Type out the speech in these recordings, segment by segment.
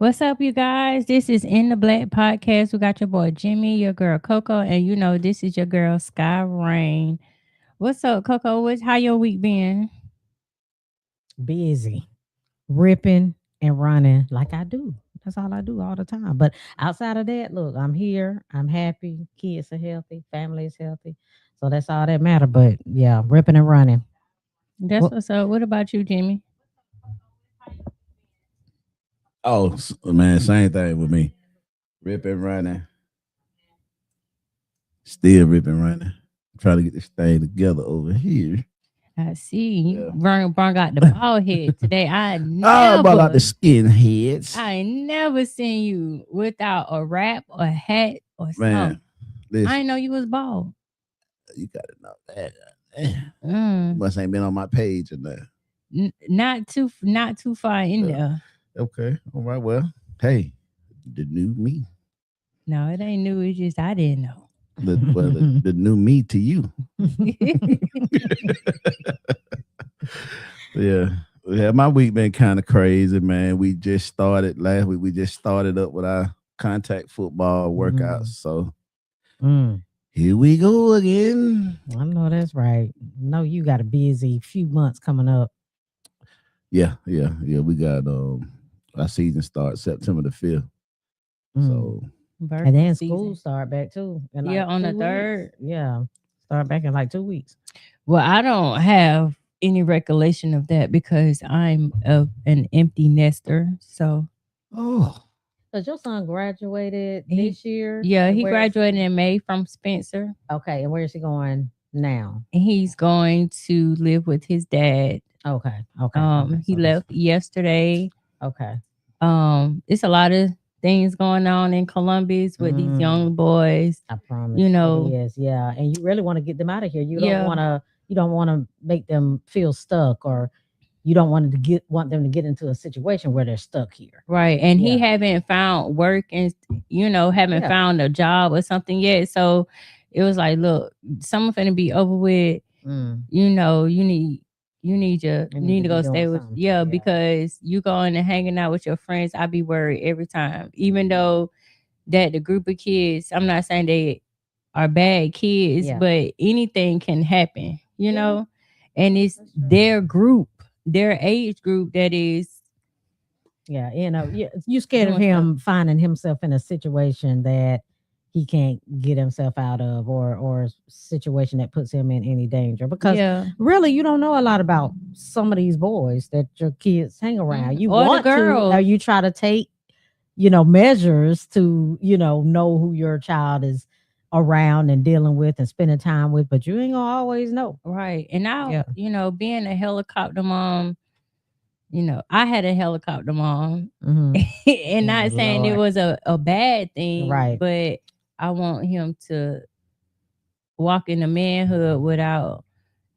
What's up, you guys? This is In the Black Podcast. We got your boy Jimmy, your girl Coco, and this is your girl Sky Rain. What's up, Coco? How your week been? Busy, ripping and running like I do. That's all I do all the time. But outside of that, look, I'm here. I'm happy. Kids are healthy. Family is healthy. So that's all that matter. But yeah, ripping and running. That's Well, what's up. What about you, Jimmy? Oh man, same thing with me. Ripping, running, still ripping, running. Trying to get this thing together over here. I see you Yeah. brung out the bald head today. Oh, about like the skin heads. I ain't never seen you without a wrap or hat or something. Man, I listen, didn't know you was bald. you gotta know that. You Mm. must ain't been on my page or nothing. Not too far in Yeah. there. Okay, all right. Well, hey, the new me. No, it ain't new. It's just I didn't know. The new me to you. Yeah. Yeah, my week been kind of crazy, man. We just started last week. We just started up with our contact football workouts. So here we go again. I know that's right. No, you got a busy few months coming up. Yeah. We got our season starts September the 5th. So And then school start back too. In like on the 2 3rd. weeks. Yeah. Start back in like 2 weeks. Well, I don't have any recollection of that because I'm an empty nester. So Because your son graduated this year. yeah, And he graduated in May from Spencer. Okay, and where is he going now? And he's going to live with his dad. Okay. He So left yesterday. Okay. It's a lot of things going on in Columbus with these young boys. I promise. You know, Yes, yeah. And you really want to get them out of here. You Yeah. don't want to make them feel stuck, or you don't want them to get into a situation where they're stuck here. right. And he Yeah. haven't found work and haven't Yeah. found a job or something yet. So it was like, look, something finna be over with. You need to be go doing stay with something, yeah. because you going and hanging out with your friends. I be worried every time, even though that the group of kids, I'm not saying they are bad kids, Yeah. but anything can happen, Yeah. and it's That's true. their group, their age group that is Yeah, you scared of him finding himself in a situation that he can't get himself out of, or a situation that puts him in any danger. Because really, you don't know a lot about some of these boys that your kids hang around. You Or the want to, girls. or you try to take, measures to, know who your child is around and dealing with and spending time with, but you ain't gonna always know. right. And now, Yeah. being a helicopter mom, I had a helicopter mom, Mhm. and not Oh, saying it Lord. was a bad thing, Right. but I want him to walk into manhood without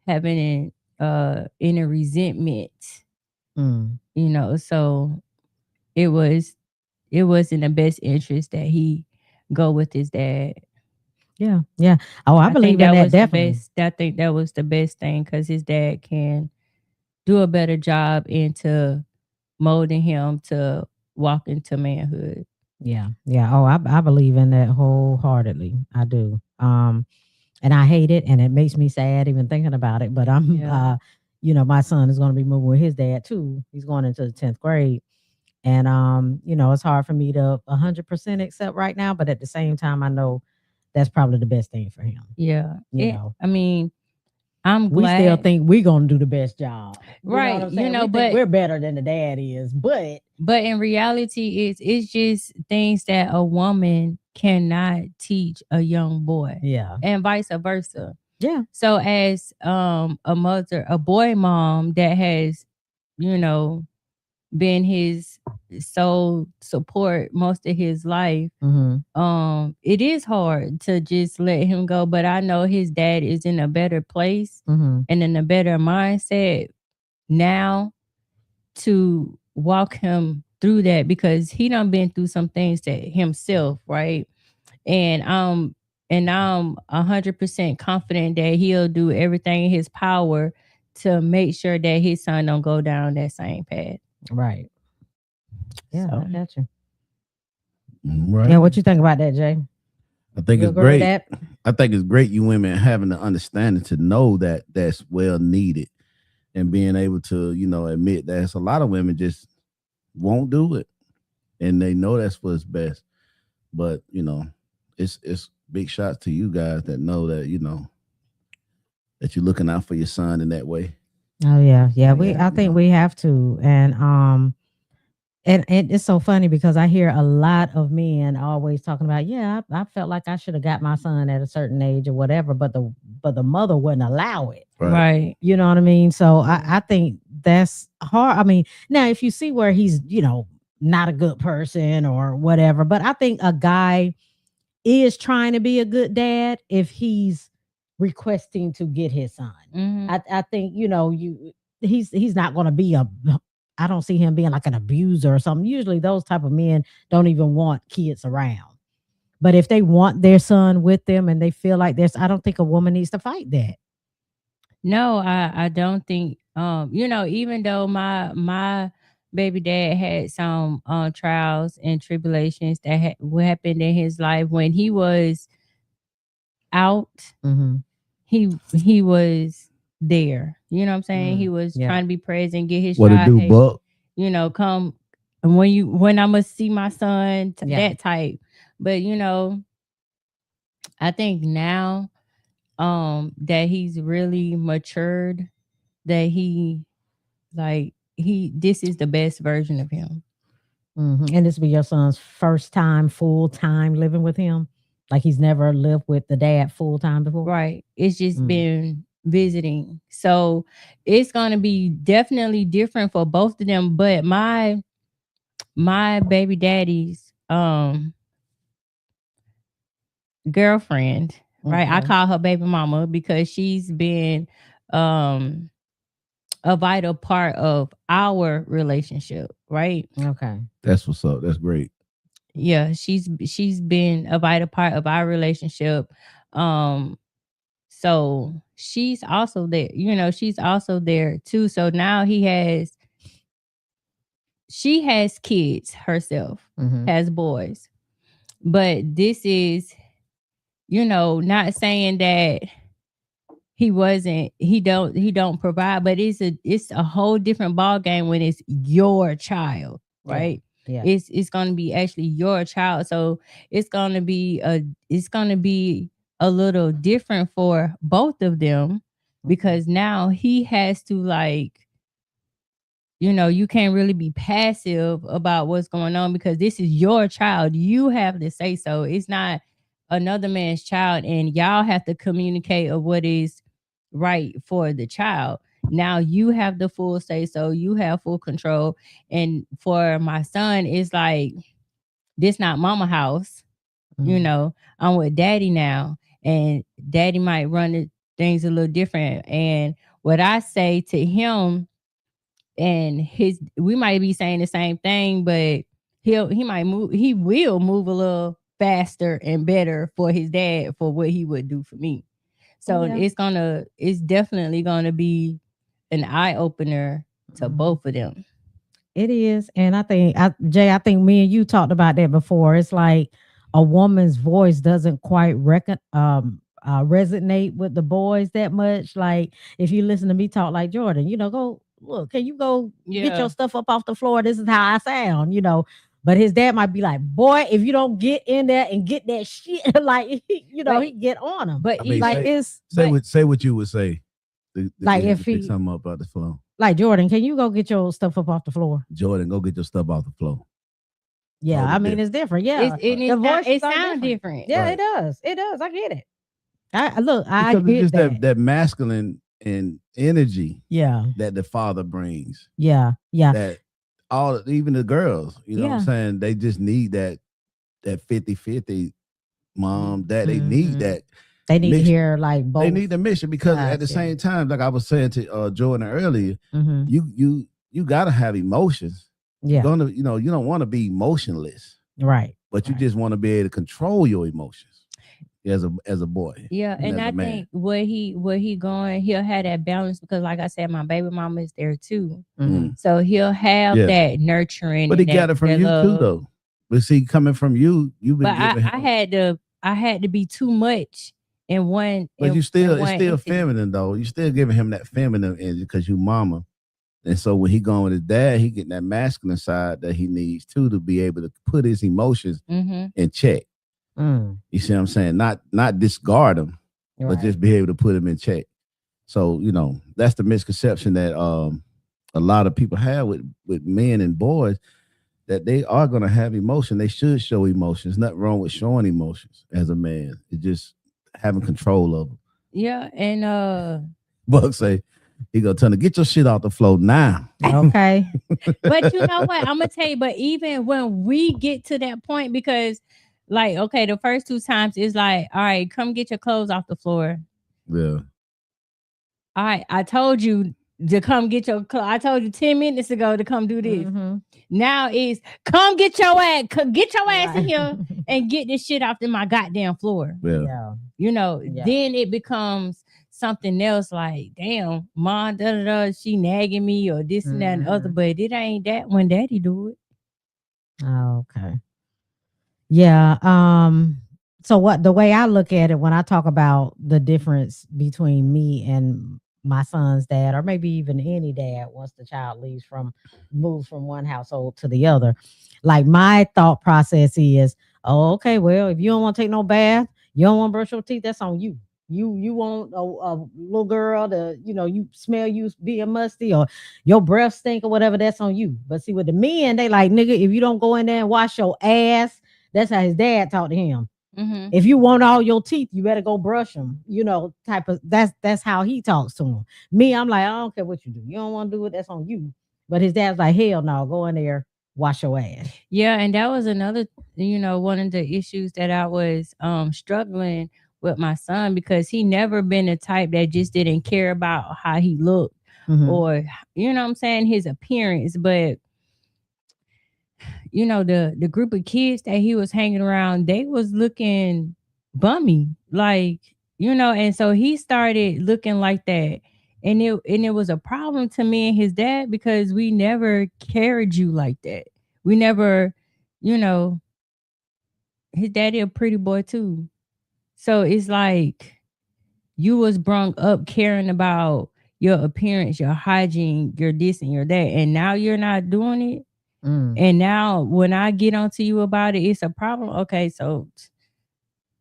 having any resentment, Mm. So it was in the best interest that he go with his dad. Yeah. Yeah. Oh, I believe think in that was definitely. the best. I think that was the best thing because his dad can do a better job into molding him to walk into manhood. Yeah. Yeah. Oh, I believe in that wholeheartedly. I do. And I hate it, and it makes me sad even thinking about it. But I'm Yeah. my son is going to be moving with his dad too. He's going into the 10th grade. And it's hard for me to 100% accept right now, but at the same time I know that's probably the best thing for him. Yeah. You know. I mean, I'm We glad. still think we're going to do the best job. You know Right. what I'm saying? We think but we're better than the dad is, but in reality, it's just things that a woman cannot teach a young boy. Yeah. And vice versa. Yeah. So as a boy mom that has, been his sole support most of his life, it is hard to just let him go. But I know his dad is in a better place and in a better mindset now to walk him through that because he done been through some things to himself, right? And I'm 100% confident that he'll do everything in his power to make sure that his son don't go down that same path. Right. Yeah, I got you. Right. Yeah, what you think about that, Jay? I think it's great. I think it's great you women having the understanding to know that that's well needed and being able to, admit that a lot of women just won't do it. And they know that's what's best. But, it's big shots to you guys that know that, that you're looking out for your son in that way. Oh yeah. I think we have to. And it's so funny because I hear a lot of men always talking about, I felt like I should have got my son at a certain age or whatever, but the mother wouldn't allow it. Right. You know what I mean? So I think that's hard. I mean, now if you see where he's, not a good person or whatever, but I think a guy is trying to be a good dad if he's requesting to get his son. Mm-hmm. I think, he's not going to be I don't see him being like an abuser or something. Usually those type of men don't even want kids around. But if they want their son with them and they feel like I don't think a woman needs to fight that. No, I don't think, even though my baby dad had some trials and tribulations that happened in his life when he was out, mm-hmm. he was there. You know what I'm saying? He was trying to be present, get his what shot. What to do, Buck? Come when I must see my son, that type. But I think now that he's really matured, that this is the best version of him. Mm-hmm. And this will be your son's first time full time living with him. Like he's never lived with the dad full time before. Right. It's just been visiting. So it's going to be definitely different for both of them. But my baby daddy's girlfriend, right? I call her baby mama because she's been a vital part of our relationship, right? Okay. That's what's up. That's great. Yeah, she's been a vital part of our relationship. So she's also there, she's also there too. So now she has kids herself, has boys. But this is, not saying that he don't provide, but it's a whole different ball game when it's your child, right? Yeah. It's going to be actually your child. So it's going to be a little different for both of them because now he has to you can't really be passive about what's going on because this is your child. You have to say so. It's not another man's child, and y'all have to communicate of what is right for the child. Now you have the full say so. You have full control. And for my son, it's like this not mama house. I'm with daddy now, and daddy might run things a little different. And what I say to him and we might be saying the same thing, but he will move a little faster and better for his dad for what he would do for me. So it's definitely gonna be an eye opener to both of them. It is. And I think Jay, I think me and you talked about that before. It's like a woman's voice doesn't quite resonate with the boys that much. Like if you listen to me talk like Jordan, go look, can you go get your stuff up off the floor? This is how I sound, But his dad might be like, boy, if you don't get in there and get that shit, he get on him. But say what you would say. Like if he pick something up off the floor. Like Jordan, can you go get your stuff up off the floor? Jordan, go get your stuff off the floor. Yeah, I mean it's different. Yeah, it sounds different. Yeah, It does. It does. I get it. I get just that masculine and energy. Yeah, that the father brings. Yeah. That even the girls, what I'm saying, they just need that 50-50 mom, dad. They need that. They need mission. To hear like both. They need the mission because at the same time, like I was saying to Jordan earlier, you gotta have emotions. Yeah. You don't want to be emotionless. Right. But you just want to be able to control your emotions as a boy. Yeah, and I think where he going, he'll have that balance because like I said, my baby mama is there too. So he'll have that nurturing. But he got it from you too though. But see, coming from you, you've been giving him. I had to be too much in one. But you still, it's still feminine though. You still giving him that feminine energy because you mama. And so when he going with his dad, he getting that masculine side that he needs too to be able to put his emotions in check. You see what I'm saying? Not discard them, but just be able to put them in check. So, you know, that's the misconception that a lot of people have with men and boys, that they are going to have emotion. They should show emotions. Nothing wrong with showing emotions as a man. It's just having control of them. Yeah, and Buck say, he gonna tell him, get your shit off the floor now. Okay. But you know what? I'm gonna tell you, but even when we get to that point, because like, okay, the first 2 times it's like, all right, come get your clothes off the floor. Yeah. All right, I told you to come get your clothes. I told you 10 minutes ago to come do this. Now it's come get your ass in here and get this shit off my goddamn floor. Yeah. You know, then it becomes something else like, damn, mom, she nagging me or this and that and other, but it ain't that when daddy do it. Oh, okay. Yeah. So what the way I look at it when I talk about the difference between me and my son's dad, or maybe even any dad, once the child moves from one household to the other, like my thought process is, oh, okay, well, if you don't want to take no bath, you don't want to brush your teeth, that's on you. You want a little girl to, you know, you smell you being musty or your breath stink or whatever, that's on you. But see, with the men, they like, nigga, if you don't go in there and wash your ass, that's how his dad talked to him. If you want all your teeth, you better go brush them. You know, type of that's how he talks to him. Me, I'm like, I don't care what you do. You don't want to do it, that's on you. But his dad's like, hell no, go in there, wash your ass. Yeah, and that was another, you know, one of the issues that I was struggling with my son, because he never been the type that just didn't care about how he looked or, you know what I'm saying, his appearance. But you know, the group of kids that he was hanging around, they was looking bummy, like, you know, and so he started looking like that. And it was a problem to me and his dad, because we never carried you like that. We never, you know, his daddy a pretty boy too. So it's like you was brung up caring about your appearance, your hygiene, your this and your that, and now you're not doing it. And now when I get onto you about it, it's a problem. Okay, so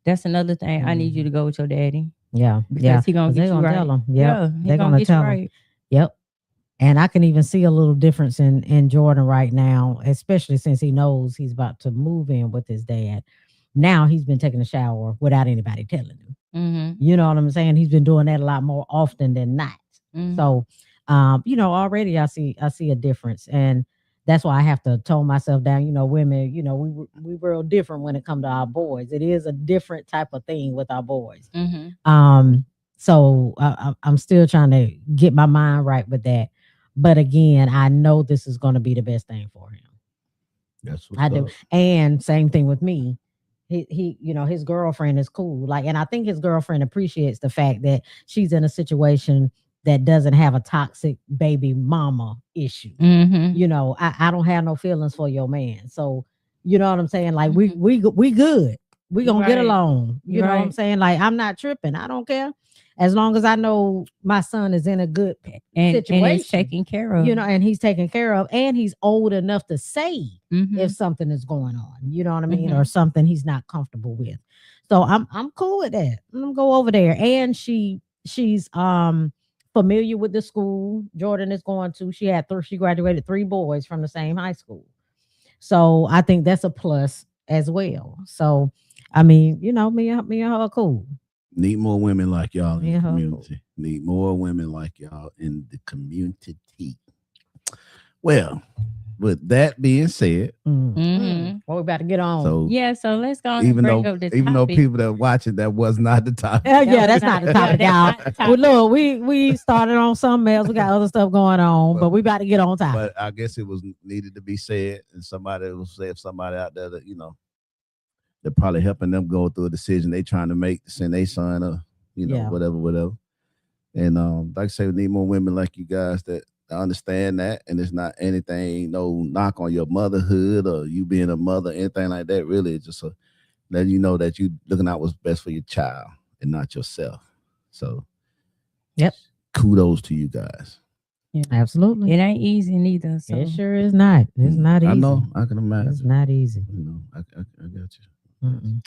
that's another thing. I need you to go with your daddy. Yeah. Because he gonna get you right. Tell him. Yeah, they're gonna tell him. Right. Yep. And I can even see a little difference in Jordan right now, especially since he knows he's about to move in with his dad. Now he's been taking a shower without anybody telling him. You know what I'm saying? He's been doing that a lot more often than not. So, you know, already I see a difference, and that's why I have to tone myself down. You know, women, you know, we real different when it comes to our boys. It is a different type of thing with our boys. So I'm still trying to get my mind right with that. But again, I know this is going to be the best thing for him. That's what I do. And same thing with me. He, you know, his girlfriend is cool. Like, and I think his girlfriend appreciates the fact that she's in a situation that doesn't have a toxic baby mama issue. You know, I don't have no feelings for your man. So, you know what I'm saying? Like, we good. We gonna get along. You know what I'm saying? Like, I'm not tripping. I don't care. As long as I know my son is in a good situation. And he's taken care of. You know, and he's taken care of. And he's old enough to say if something is going on. You know what I mean? Or something he's not comfortable with. So I'm cool with that. I'm gonna go over there. And she's familiar with the school Jordan is going to. She graduated 3 boys from the same high school. So I think that's a plus as well. So, I mean, you know, me and her are cool. Need more women like y'all in the community. Need more women like y'all in the community. Well, with that being said, well, we about to get on. So let's go on and bring up the topic. Even though people that watch it, that was not the topic. That's not the topic, y'all. Well, look, we started on something else. We got other stuff going on, but we about to get on topic. But I guess it was needed to be said, and somebody will say, if somebody out there that, you know, they're probably helping them go through a decision they trying to make to send their son or, you know, whatever. And like I say, we need more women like you guys that I understand that, and it's not anything, no knock on your motherhood or you being a mother, anything like that. Really, it's just letting you know that you looking out what's best for your child and not yourself. So, yep, kudos to you guys. Yeah, absolutely. It ain't easy neither. So. It sure is not. It's not easy. I know. I can imagine. It's not easy. I got you. Mm-mm.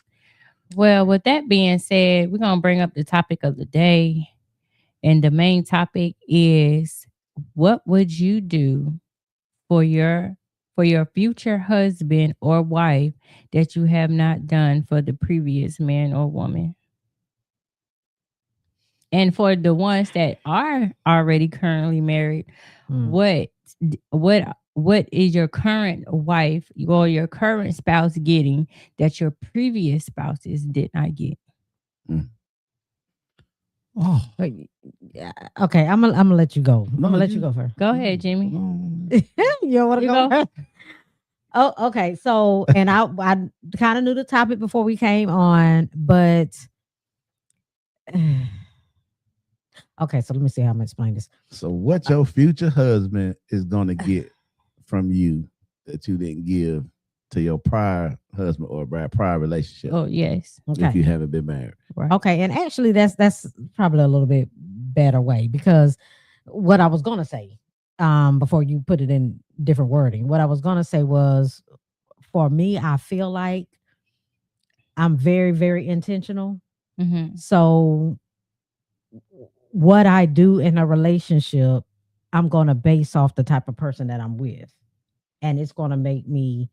Well, with that being said, we're gonna bring up the topic of the day, and the main topic is: what would you do for your future husband or wife that you have not done for the previous man or woman? And for the ones that are already currently married, what is your current wife or your current spouse getting that your previous spouses did not get? Oh, okay. I'm gonna let you go. I'm gonna let you go first. Go ahead, Jimmy. You want to go first? Oh, okay. So, and I kind of knew the topic before we came on, but okay. So let me see how I'm gonna explain this. So, what your future husband is gonna get from you that you didn't give to your prior husband or prior relationship? Oh, yes. Okay. If you haven't been married. Right. Okay. And actually that's probably a little bit better way, because what I was going to say, before you put it in different wording, what I was going to say was, for me, I feel like I'm very, very intentional. Mm-hmm. So what I do in a relationship, I'm going to base off the type of person that I'm with. And it's going to make me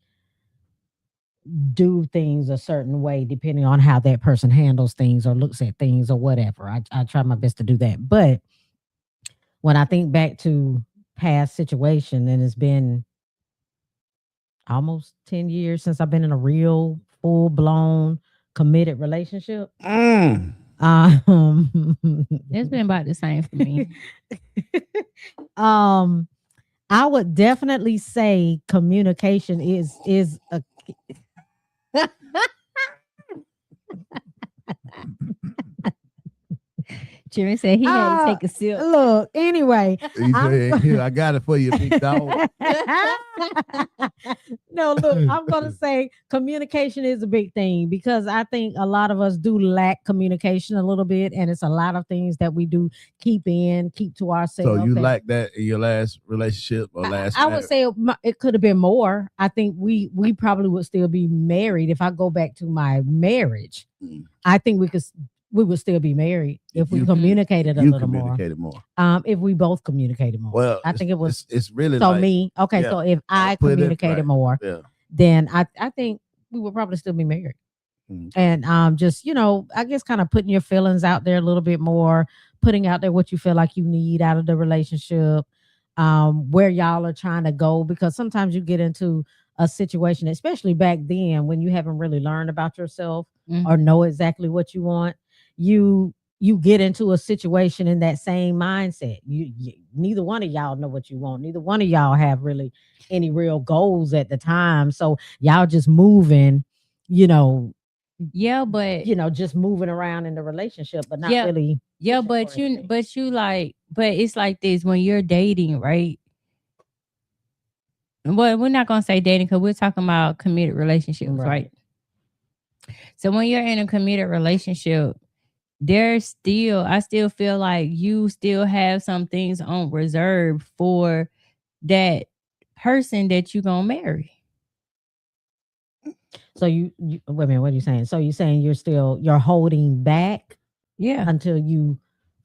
do things a certain way depending on how that person handles things or looks at things or whatever. I try my best to do that. But when I think back to past situation, and it's been almost 10 years since I've been in a real full-blown committed relationship. It's been about the same for me. I would definitely say communication is a Jimmy said he had to take a sip. Look, anyway. Here, I got it for you, big dog. No, look, I'm going to say communication is a big thing, because I think a lot of us do lack communication a little bit, and it's a lot of things that we do keep to ourselves. So you like that in your last relationship or last? I would say it could have been more. I think we probably would still be married. If I go back to my marriage, I think we would still be married if we communicated a little more. If we both communicated more. Well, I think it was. It's really so like, me. Okay, yeah. So if I communicated more, then I think we would probably still be married. And just I guess kind of putting your feelings out there a little bit more, putting out there what you feel like you need out of the relationship, where y'all are trying to go, because sometimes you get into a situation, especially back then when you haven't really learned about yourself or know exactly what you want. You get into a situation in that same mindset. You neither one of y'all know what you want. Neither one of y'all have really any real goals at the time. So y'all just moving, Yeah, but just moving around in the relationship, but not really. Yeah, but it's like this when you're dating, right? Well, we're not gonna say dating because we're talking about committed relationships, right? So when you're in a committed relationship, I still feel like you still have some things on reserve for that person that you're gonna marry. So you wait a minute, what are you saying? So you're saying you're holding back, until you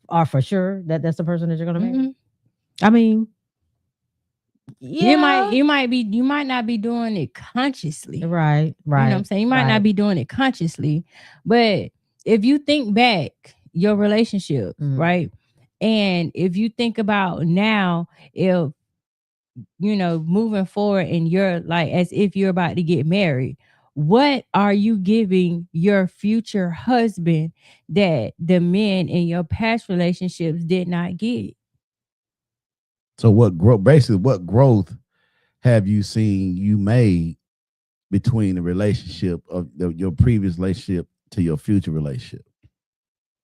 are for sure that that's the person that you're gonna marry? I mean, yeah, you might not be doing it consciously, right? You know what I'm saying? You might not be doing it consciously, but if you think back your relationship, right? And if you think about now, if moving forward and you're like as if you're about to get married, what are you giving your future husband that the men in your past relationships did not get? So what growth have you seen you made between the relationship of your previous relationship to your future relationship?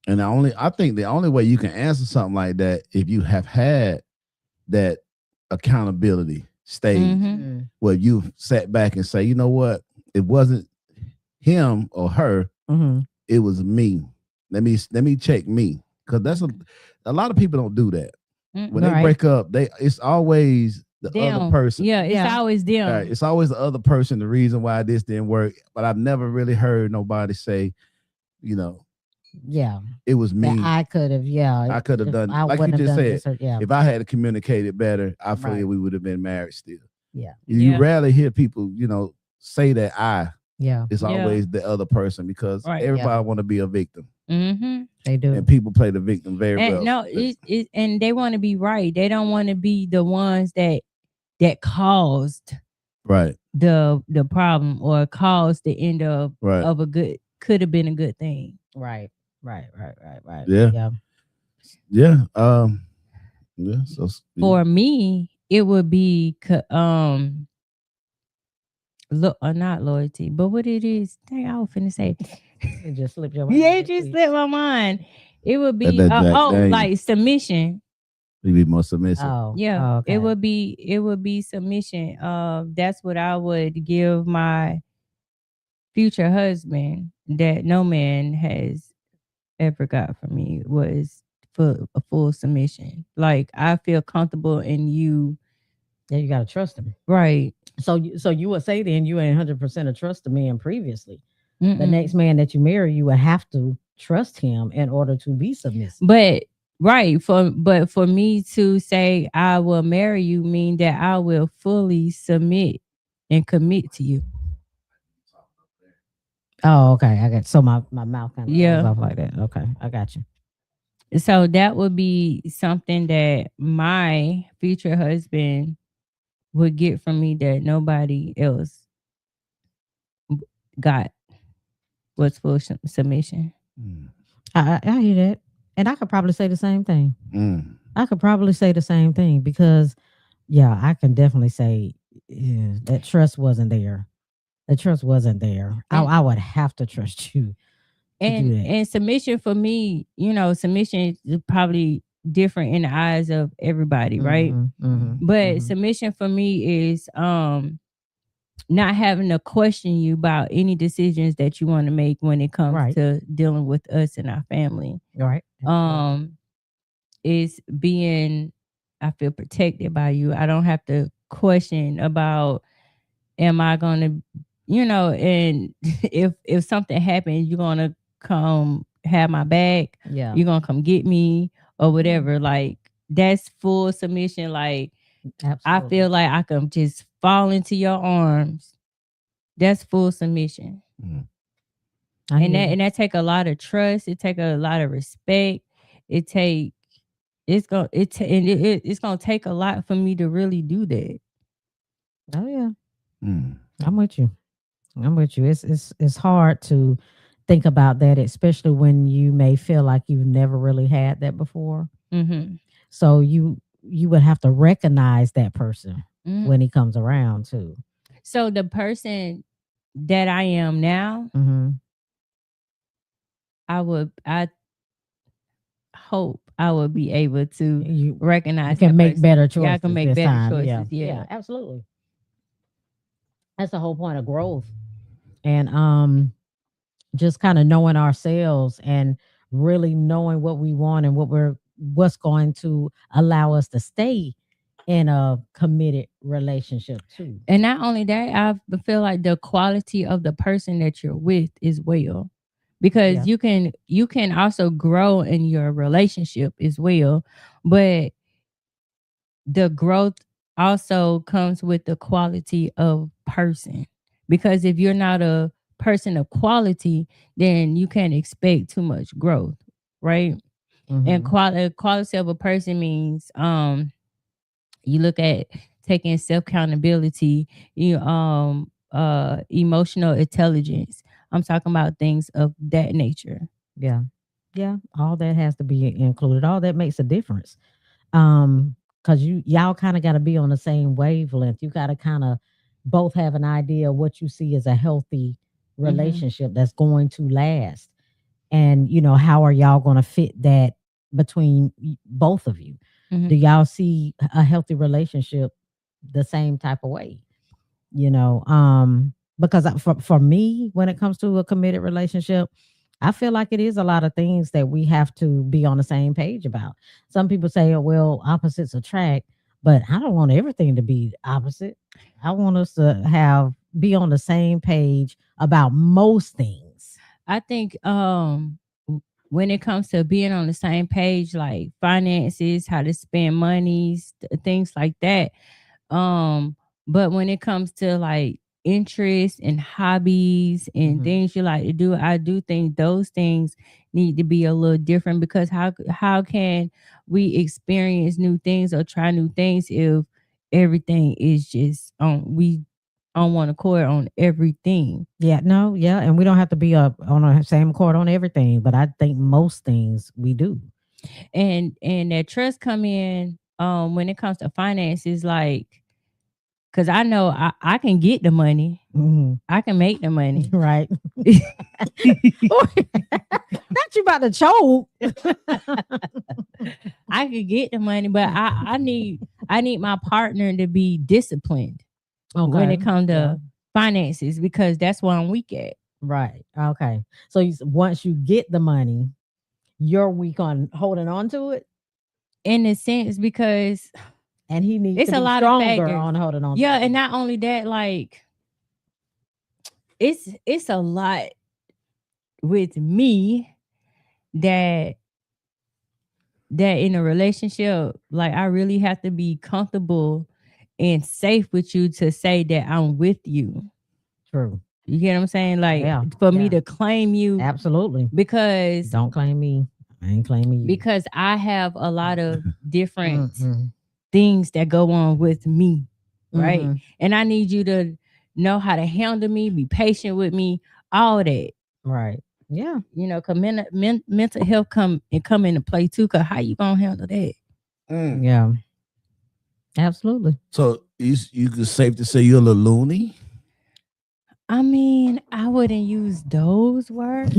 And I think the only way you can answer something like that, if you have had that accountability stage where you sat back and say, you know what, it wasn't him or her, it was me. Let me check me, because that's a lot of people don't do that. When they break up, it's always the other person. Yeah, it's always them. Right. It's always the other person, the reason why this didn't work. But I've never really heard nobody say, you know, it was me. I could have, I could have done, like you just said, if I had communicated better, I feel we would have been married still. Yeah. You rarely hear people, say that it's always the other person, because everybody want to be a victim. They do. And people play the victim very well. No, and they want to be right. They don't want to be the ones that caused the problem or caused the end of a good, could have been a good thing. Right. Yeah. So for me, it would be not loyalty, but what it is. Dang, I was finna say. It just slipped your mind. Yeah, it just slipped my mind. It would be like submission. You'd be more submissive. Okay. It would be submission. That's what I would give my future husband that no man has ever got from me, was for a full submission. Like, I feel comfortable in you. Yeah, you gotta trust him. Right. So you would say then you ain't 100% of trust the man previously. The next man that you marry, you would have to trust him in order to be submissive. But for me to say I will marry you mean that I will fully submit and commit to you. Oh, okay. I got, so my mouth kind of goes off like that. Okay, I got you. So that would be something that my future husband would get from me that nobody else got. Was full submission. I hear that, and I could probably say the same thing. I could probably say the same thing, because I can definitely say that trust wasn't there. The trust wasn't there. I would have to trust you. And submission for me, submission is probably different in the eyes of everybody, right? But submission for me is not having to question you about any decisions that you want to make when it comes to dealing with us and our family. Right. Is being, I feel protected by you. I don't have to question about, am I going to, and if something happens, you're going to come have my back. Yeah. You're going to come get me or whatever. Like, that's full submission. Like, absolutely. I feel like I can just fall into your arms. That's full submission. And that take a lot of trust. It take a lot of respect. It's gonna take a lot for me to really do that. Oh yeah. I'm with you. It's hard to think about that, especially when you may feel like you've never really had that before. So you would have to recognize that person when he comes around too. So the person that I am now, I hope I will be able to recognize. You can make better choices. Yeah, I can make better choices. Yeah, absolutely. That's the whole point of growth, and just kind of knowing ourselves and really knowing what we want and what's going to allow us to stay in a committed relationship too. And not only that, I feel like the quality of the person that you're with as well, because you can also grow in your relationship as well, but the growth also comes with the quality of person, because if you're not a person of quality, then you can't expect too much growth, right? And quality of a person means you look at taking self-accountability, emotional intelligence. I'm talking about things of that nature. Yeah. All that has to be included. All that makes a difference. Because y'all kind of got to be on the same wavelength. You got to kind of both have an idea of what you see as a healthy relationship that's going to last. And, how are y'all going to fit that between both of you? Do y'all see a healthy relationship the same type of way? You know, because for me, when it comes to a committed relationship, I feel like it is a lot of things that we have to be on the same page about. Some people say, oh, well, opposites attract, but I don't want everything to be opposite. I want us to be on the same page about most things. I think when it comes to being on the same page, like finances, how to spend monies, things like that. But when it comes to like interests and hobbies and things you like to do, I do think those things need to be a little different, because how can we experience new things or try new things if everything is just we on one accord on everything? And we don't have to be on the same accord on everything, but I think most things we do. And that trust come in when it comes to finances, like, because I know I can get the money. I can make the money. Right. Not you about to choke. I could get the money, but I need my partner to be disciplined when it comes to finances, because that's where I'm weak at. Right. Okay. So once you get the money, you're weak on holding on to it? In a sense, because... And he needs to be stronger on holding on. Yeah, and not only that, like it's a lot with me that in a relationship, like I really have to be comfortable and safe with you to say that I'm with you. True. You get what I'm saying? Like for me to claim you. Absolutely. Because don't claim me. I ain't claiming you. Because I have a lot of different things that go on with me, right? And I need you to know how to handle me, be patient with me, all that. Right. Yeah. You know, because mental health come into play too, because how you gonna handle that? Yeah. Absolutely. So you could safe to say you're a little loony? I mean, I wouldn't use those words.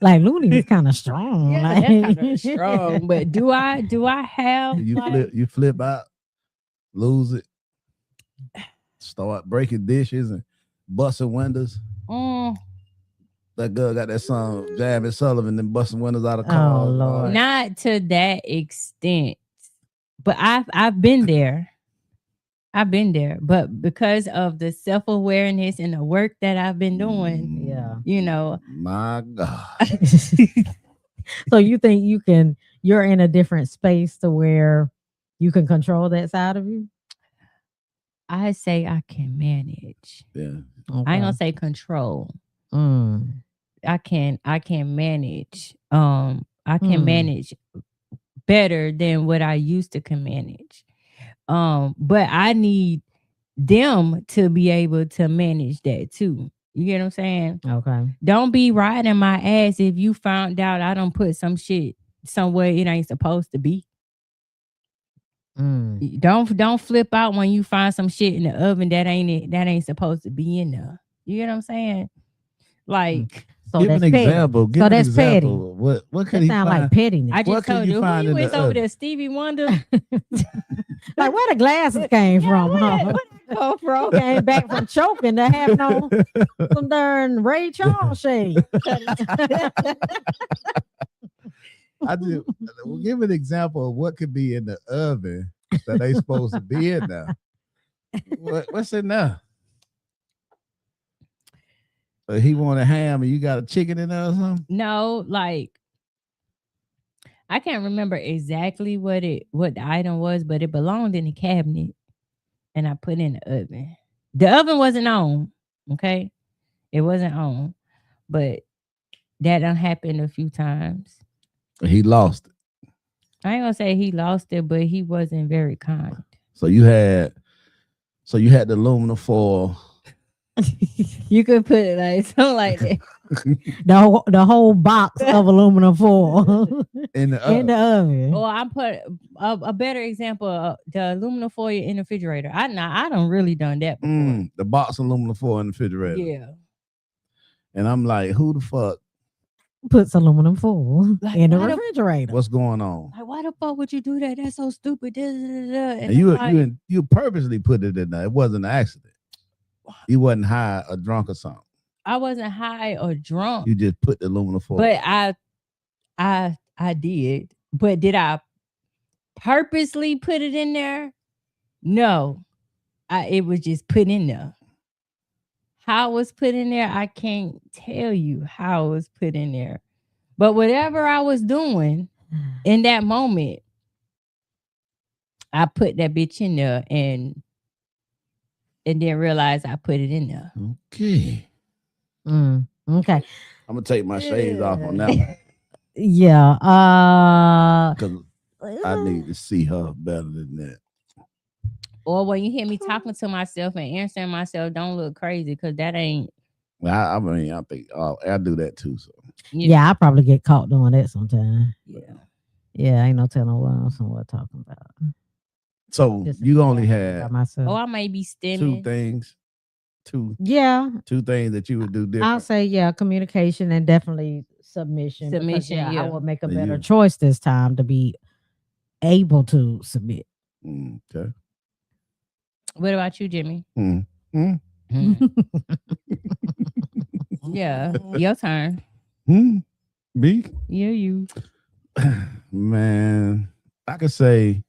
Like loony is kind of strong. Yeah, like. that's kind of strong. But do I have you flip out, lose it, start breaking dishes and busting windows? That girl got that song Jasmine Sullivan and busting windows out of cars. Oh Lord. Not to that extent, but I've been there. I've been there, but because of the self-awareness and the work that I've been doing, you know. My God. So you think you're in a different space to where you can control that side of you? I say I can manage. Yeah. Okay. I ain't gonna say control. I can manage. I can manage better than what I used to can manage. But I need them to be able to manage that too. You get what I'm saying? Okay. Don't be riding my ass if you found out I don't put some shit somewhere it ain't supposed to be. Don't flip out when you find some shit in the oven that ain't supposed to be in there. You get what I'm saying? Like, so give an example. Give an example. Petty. What could he sound find? like pettiness? I just told you. Who you with over there? Stevie Wonder? Like where the glasses came from? Where that come from? Came back from choking to having on some darn Ray Charles shade. I just give an example of what could be in the oven that they supposed to be in there. What's in there? He want a ham and you got a chicken in there or something? No, like I can't remember exactly what the item was, but it belonged in the cabinet and I put it in the oven. The oven wasn't on, okay? It wasn't on, but that done happened a few times. He lost it. I ain't gonna say he lost it, but he wasn't very kind. So you had the aluminum foil. You could put it like something like that. the whole box of aluminum foil in the oven. Or I put a better example, the aluminum foil in the refrigerator. I done really done that before. The box of aluminum foil in the refrigerator. Yeah. And I'm like, who the fuck puts aluminum foil in the refrigerator. What's going on? Like, why the fuck would you do that? That's so stupid. And you purposely put it in there. It wasn't an accident. You wasn't high or drunk or something. I wasn't high or drunk. You just put the aluminum foil. But I did. But did I purposely put it in there? No. It was just put in there. How it was put in there, I can't tell you how it was put in there. But whatever I was doing in that moment, I put that bitch in there and didn't realize I put it in there. Okay. Okay. I'm gonna take my shades off on that one. Yeah. Because I need to see her better than that. Or when you hear me talking to myself and answering myself, don't look crazy because that ain't. I mean, I think I do that too. So yeah, I probably get caught doing that sometimes. Yeah, ain't no telling what I'm somewhat talking about. So you only had I may be stimming. two things. Two things that you would do different. I'll say communication and definitely submission. Because, I would make a better choice this time to be able to submit. Okay. What about you, Jimmy? Yeah, your turn. Me? Yeah, you. Man, I could say.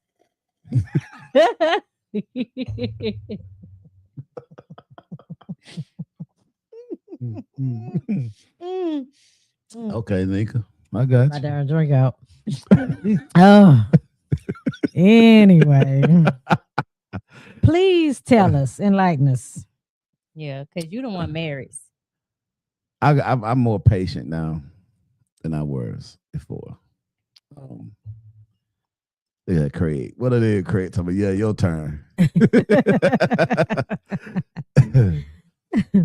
Okay, Nika, I got you. My darn drink out. Oh. Anyway, please tell us, enlighten us. Yeah, because you don't want marriage. I'm more patient now than I was before. Yeah, Craig. What are they, Craig? Tell me, yeah, your turn.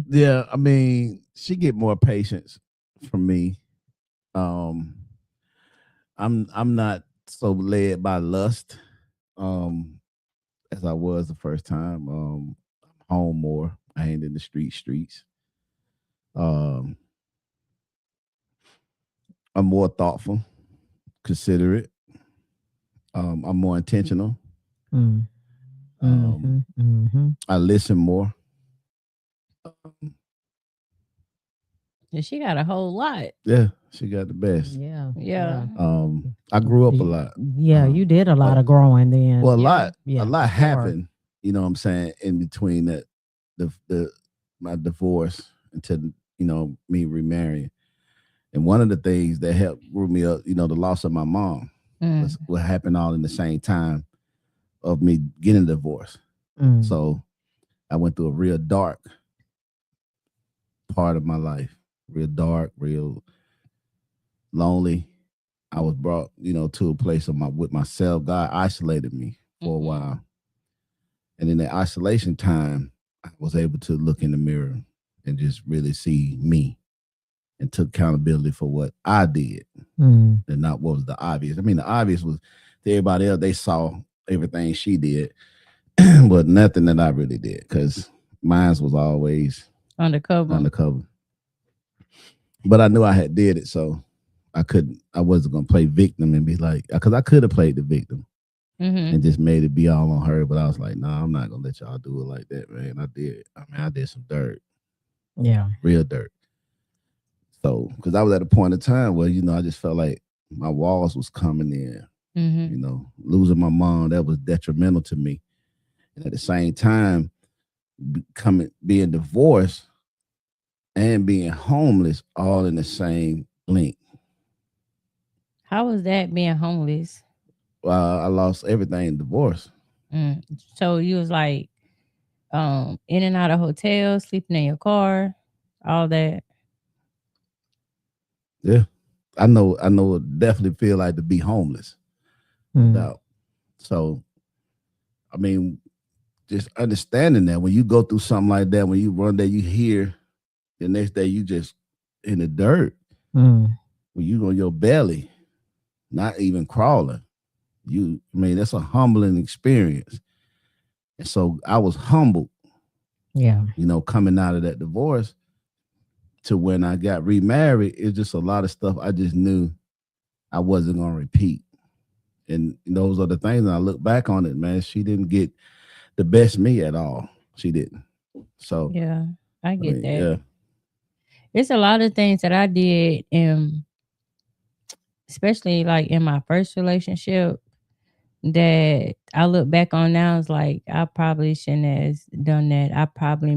Yeah, I mean, she get more patience from me. I'm not so led by lust as I was the first time. I'm home more. I ain't in the streets. I'm more thoughtful, considerate. I'm more intentional. I listen more. And she got a whole lot. Yeah, she got the best. Yeah. I grew up a lot. Yeah, you did a lot of growing then. Well, a lot happened. You know what I'm saying, in between that, my divorce until me remarrying. And one of the things that helped grew me up, the loss of my mom, was what happened all in the same time of me getting a divorce. So I went through a real dark part of my life, real dark, real lonely. I was brought, to a place with myself. God isolated me for a while. And in that isolation time, I was able to look in the mirror and just really see me and took accountability for what I did and not what was the obvious. I mean, the obvious was to everybody else, they saw everything she did, but nothing that I really did, because mine was always undercover. But I knew I had did it, so I wasn't going to play victim and be like, because I could have played the victim and just made it be all on her. But I was like, nah, I'm not going to let y'all do it like that, man. I did some dirt. Yeah. Real dirt. So, because I was at a point in time where, I just felt like my walls was coming in. Losing my mom, that was detrimental to me. And at the same time, being divorced and being homeless all in the same blink. How was that, being homeless? I lost everything in divorce. So you was like in and out of hotels, sleeping in your car, all that. Yeah. I know it definitely feel like to be homeless. So, I mean, just understanding that when you go through something like that, when you one day you hear, the next day you just in the dirt, when you on your belly, not even crawling, that's a humbling experience. And so I was humbled, coming out of that divorce to when I got remarried, it's just a lot of stuff I just knew I wasn't gonna repeat. And those are the things, and I look back on it, man, she didn't get the best me at all. She didn't. So yeah, I get that. Yeah. It's a lot of things that I did, especially like in my first relationship, that I look back on now is like I probably shouldn't have done that. I probably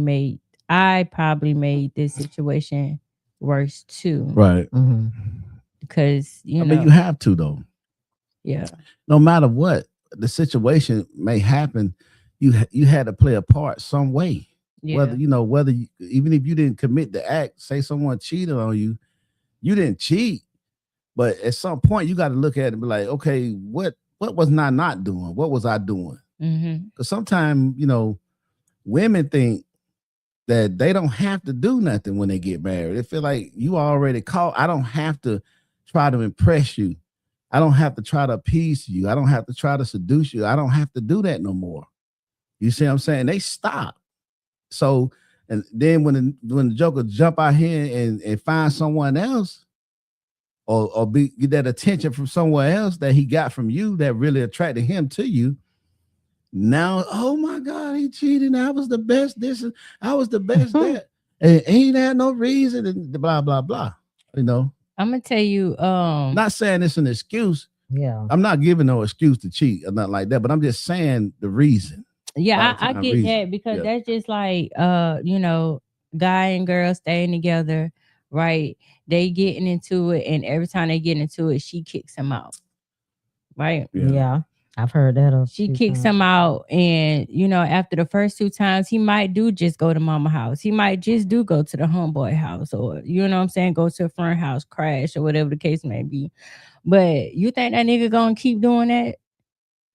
made this situation worse too. Right. Because I mean, you have to though. Yeah. No matter what the situation may happen, you had to play a part some way. Yeah. Whether even if you didn't commit the act, say someone cheated on you, you didn't cheat, but at some point you got to look at it and be like, okay, what was I not doing? What was I doing? Because sometimes women think that they don't have to do nothing when they get married. They feel like you already caught. I don't have to try to impress you. I don't have to try to appease you. I don't have to try to seduce you. I don't have to do that no more. You see what I'm saying? They stop. So, and then when the joker jump out here and find someone else, or get that attention from somewhere else that he got from you that really attracted him to you, now, oh my God, he cheated. I was the best this, I was the best that. And ain't had no reason, and blah, blah, blah. I'm gonna tell you, not saying it's an excuse. Yeah. I'm not giving no excuse to cheat or nothing like that, but I'm just saying the reason. Yeah, I get that, because that's just like guy and girl staying together, right? They getting into it, and every time they get into it, she kicks him out. Right? Yeah. I've heard that. She kicks him out, and after the first 2 times, he might just go to mama house. He might just go to the homeboy house, or go to a friend house, crash, or whatever the case may be. But you think that nigga gonna keep doing that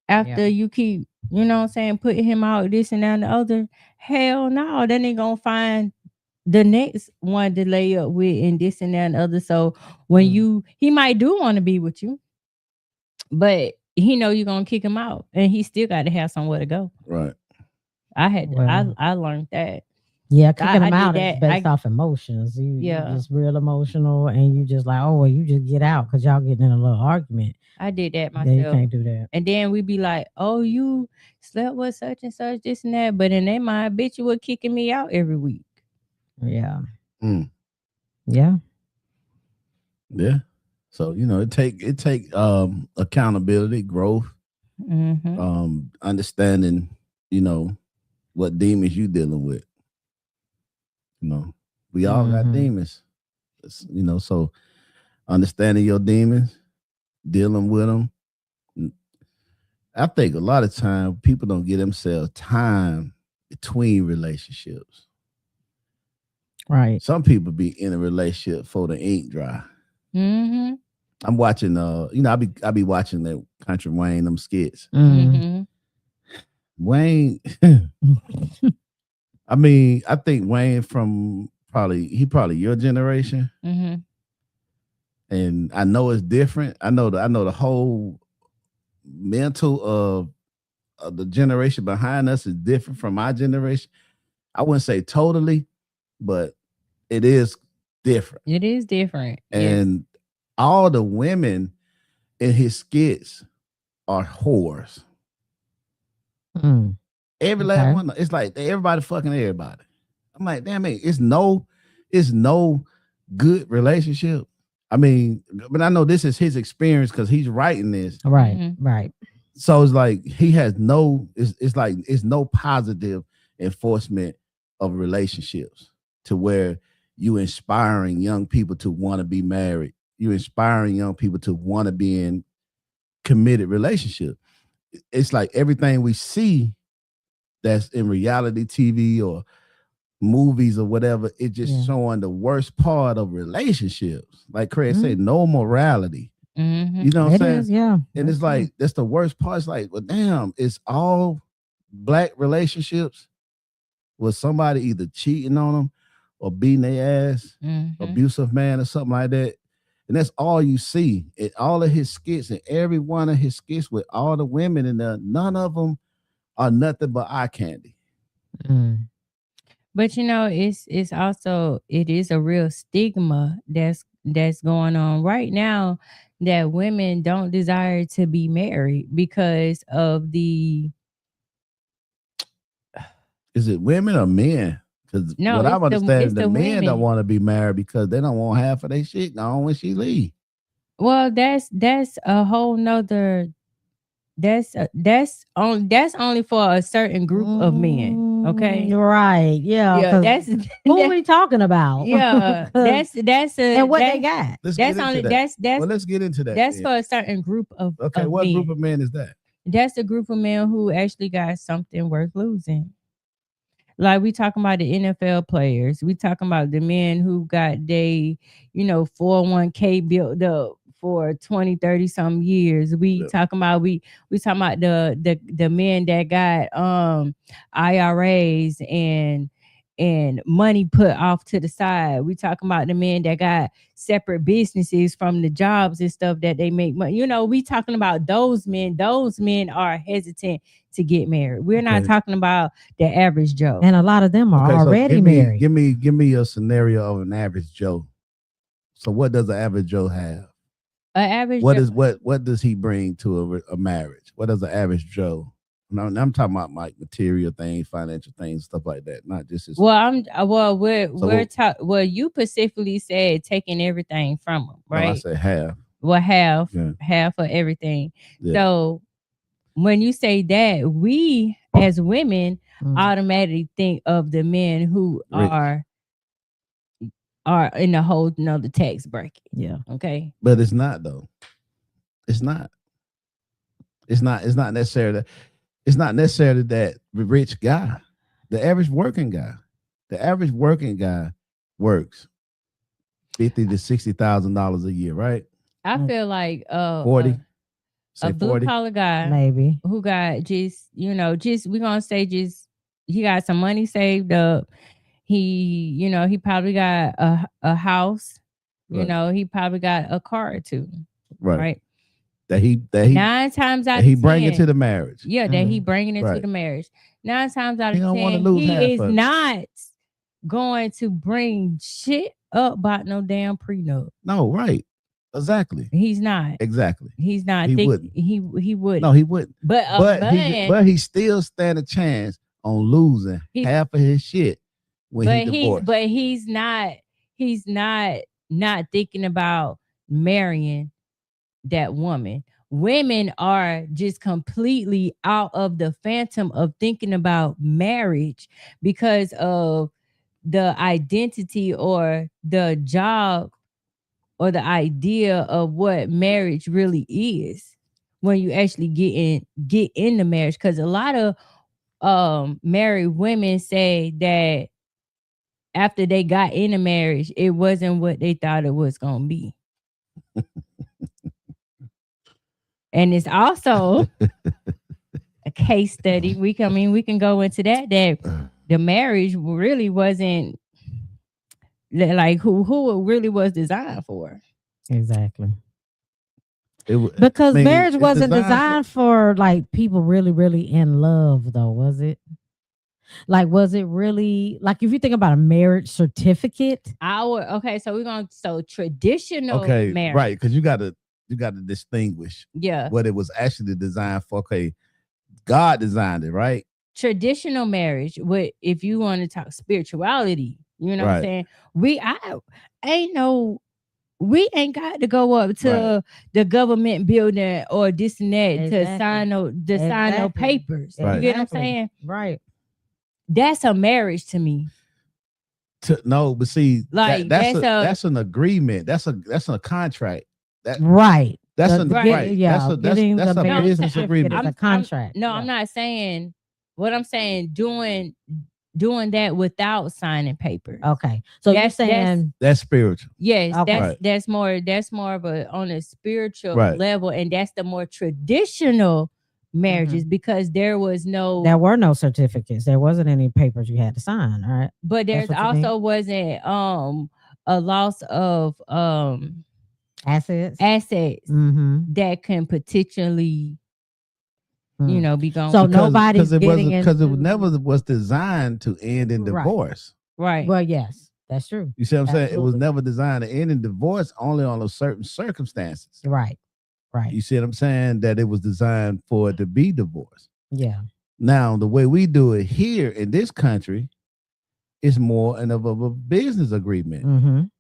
after you keep, putting him out, this and that and the other? Hell no. Then they gonna find the next one to lay up with, and this and that and the other. So when he might do want to be with you, but he know you're gonna kick him out, and he still got to have somewhere to go. Right. I learned that. Yeah, kicking him out is based off emotions. You're just real emotional, and you just like, oh, well, you just get out because y'all getting in a little argument. I did that myself. Yeah, you can't do that. And then we be like, oh, you slept with such and such, this and that. But in their mind, bitch, you were kicking me out every week. Yeah. Yeah. Yeah. So, it take accountability, growth, understanding, what demons you dealing with. We all got demons. So understanding your demons, dealing with them. I think a lot of time people don't give themselves time between relationships. Right. Some people be in a relationship for the ink dry. I'm watching I be watching the Country Wayne, them skits. Wayne I mean, I think Wayne from probably your generation. And I know it's different. I know the whole mental of the generation behind us is different from my generation. I wouldn't say totally, but it is different. It is different. And all the women in his skits are whores. Every last one. It's like everybody fucking everybody. I'm like, damn it, it's no good relationship. I mean, but I know this is his experience because he's writing this. Right, right. So it's like he has it's no positive enforcement of relationships to where you inspiring young people to want to be married. You inspiring young people to want to be in committed relationship. It's like everything we see that's in reality TV or movies or whatever, it's just showing the worst part of relationships. Like Craig said, no morality. You know what I'm saying? And it's like, that's the worst part. It's like, well, damn, it's all black relationships with somebody either cheating on them or beating their ass, abusive man or something like that. And that's all you see. All of his skits and every one of his skits with all the women in there, none of them are nothing but eye candy. But it's also it is a real stigma that's going on right now, that women don't desire to be married because of the. Is it women or men? Because No, what I'm understanding, the men women don't want to be married because they don't want half of their shit gone when she leave. Well, that's a whole nother. That's only for a certain group of men. Okay. Right. Yeah. Yeah. That's who are we talking about? Yeah. That's and what they got. That's only that's well, let's get into that. That's for a certain group of what men. group of men is that? That's a group of men who actually got something worth losing. Like we talking about the NFL players. We talking about the men who got they, 401k built up for 20, 30 some years. We talking about we talking about the men that got IRAs and money put off to the side. We talking about the men that got separate businesses from the jobs and stuff that they make money. We talking about those men. Those men are hesitant to get married. We're not talking about the average Joe. And a lot of them are already married. Give me a scenario of an average Joe. So what does an average Joe have? An average what does he bring to a marriage? What does an average Joe? No, I'm talking about like material things, financial things, stuff like that. Not just his. Well, you specifically said taking everything from them, right? No, I said half. Well, half of everything. Yeah. So when you say that, we as women automatically think of the men who are in a whole nother tax bracket. Yeah. Okay. But it's not though. It's not. It's not necessarily. It's not necessarily that rich guy. The average working guy works $50,000 to $60,000 a year, right? I feel like 40. A blue collar guy, maybe, who got just we're gonna say just he got some money saved up. He probably got a house. Right. He probably got a car or two. Right. That he 9 times out of 10 he bring it to the marriage. Yeah, that he bringing it to the marriage. 9 times out of 10 he is not going to bring shit up about no damn prenup. No, right. Exactly. He's not. Exactly. He's not. He wouldn't. He wouldn't. No, he wouldn't. But he still stand a chance on losing half of his shit when he divorced. But he's not thinking about marrying that woman. Women are just completely out of the phantom of thinking about marriage because of the identity or the job or the idea of what marriage really is when you actually get into marriage. Because a lot of married women say that after they got into marriage, it wasn't what they thought it was gonna be. And it's also a case study. We can go into that the marriage really wasn't like who it really was designed for. Exactly. Because marriage wasn't designed for like people really, really in love, though, was it? Like, was it really like if you think about a marriage certificate? So traditional marriage. Right, because you got to distinguish what it was actually designed for. Okay, God designed it, right? Traditional marriage, if you want to talk spirituality, what I'm saying? We ain't got to go up to the government building or this and that to sign no papers. Right. You get what I'm saying? Right. That's a marriage to me. But see, like that's an agreement. That's a contract. Right. That's a business agreement. It's a contract. I'm not saying. What I'm saying, doing that without signing papers. Okay, so you're saying that's spiritual. Yes, okay. That's more of a on a spiritual level, and that's the more traditional marriages because there were no certificates. There wasn't any papers you had to sign. All right, but there's also wasn't a loss of assets that can potentially you know, be gone. So nobody's because it never was designed to end in divorce. Right. Well, yes, that's true. You see what I'm saying? It was never designed to end in divorce, only on certain circumstances. Right. You see what I'm saying? That it was designed for it to be divorced. Yeah. Now, the way we do it here in this country is more of a business agreement,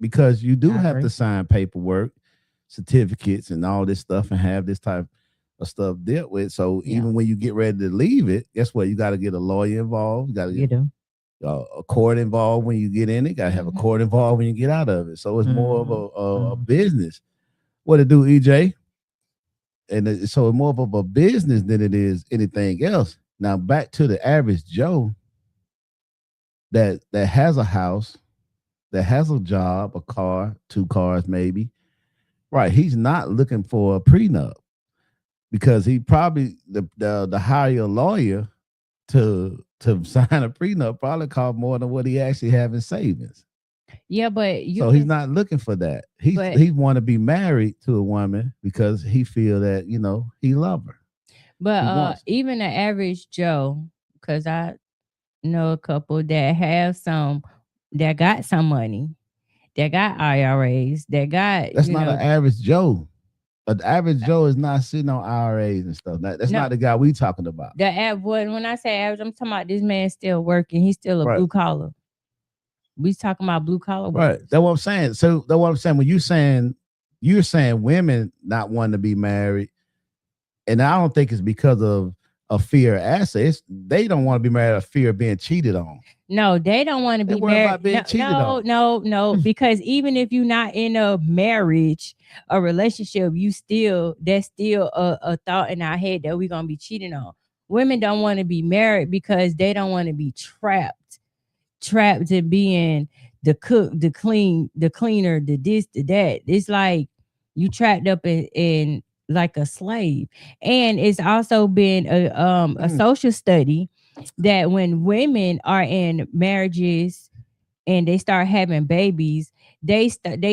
because you do have to sign paperwork, certificates, and all this stuff, and have this type of stuff dealt with. So even when you get ready to leave it, guess what? You got to get a lawyer involved. You got to get a court involved when you get in it. You got to have a court involved when you get out of it. So it's more of a business. What it do, EJ? And so it's more of a business than it is anything else. Now back to the average Joe that has a house, that has a job, a car, 2 cars maybe. Right. He's not looking for a prenup, because he probably the hire a lawyer to sign a prenup probably cost more than what he actually have in savings. Yeah, but he's not looking for that. He want to be married to a woman because he feel that, you know, he love her. But even the average Joe, because I know a couple that got some money, that got IRAs, that's not an average Joe. An average Joe is not sitting on IRAs and stuff. That's not the guy we talking about. When I say average, I'm talking about this man still working. He's still a blue collar. We talking about blue collar. Right. That's what I'm saying. So that's what I'm saying. When you're saying women not wanting to be married, and I don't think it's because of a fear of assets. They don't want to be married out of fear of being cheated on. No, they don't want to be married. About being cheated on. No. Because even if you're not in a marriage, a relationship, that's still a thought in our head that we're gonna be cheating on. Women don't want to be married because they don't want to be trapped in being the cook, the cleaner, the this, the that. It's like you trapped up in like a slave. And it's also been a social study that when women are in marriages and they start having babies, they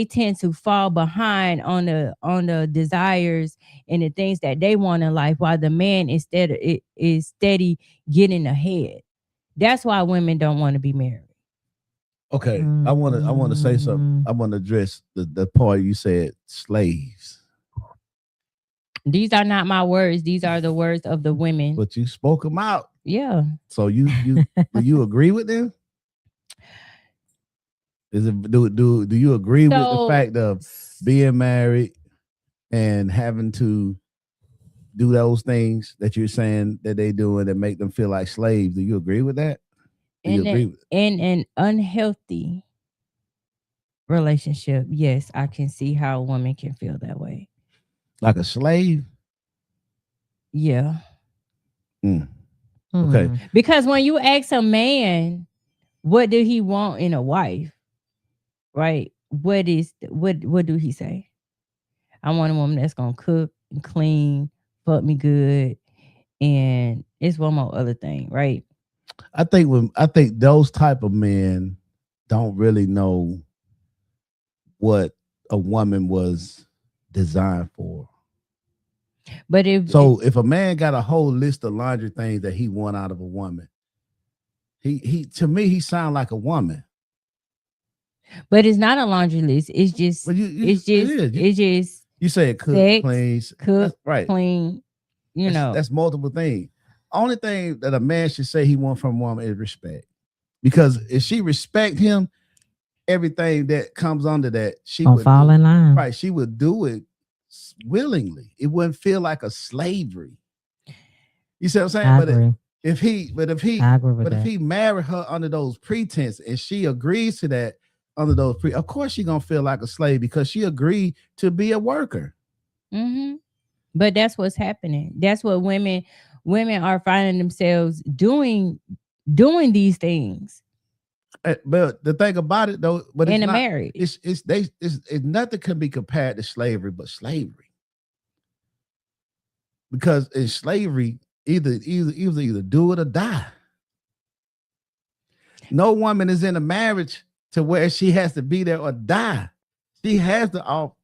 tend to fall behind on the desires and the things that they want in life, while the man is steady getting ahead. That's why women don't want to be married. Okay, I want to say something. I want to address the part you said, slaves. These are not my words. These are the words of the women. But you spoke them out. Yeah. So do you agree with them? Do you agree with the fact of being married and having to do those things that you're saying that they doing that make them feel like slaves? Do you agree with that? In an unhealthy relationship, yes, I can see how a woman can feel that way. Like a slave? Yeah. Okay. Because when you ask a man, what do he want in a wife? Right? What do he say? I want a woman that's gonna cook and clean, fuck me good, and it's one more other thing, right? I think those type of men don't really know what a woman was designed for. But if a man got a whole list of laundry things that he want out of a woman, he to me he sound like a woman. But it's not a laundry list. It's just it's just you said cook, clean, right? Clean. That's multiple things. Only thing that a man should say he wants from a woman is respect. Because if she respect him, everything that comes under that, she would fall in line. Right. She would do it willingly. It wouldn't feel like a slavery. You see what I'm saying? I agree. If he married her under those pretense and she agrees to that under those of course she's gonna feel like a slave because she agreed to be a worker. Mm-hmm. But that's what's happening. That's what women are finding themselves doing these things. But the thing about it though, but in a marriage, it's nothing can be compared to slavery but slavery. Because in slavery, either do it or die. No woman is in a marriage to where she has to be there or die. She has the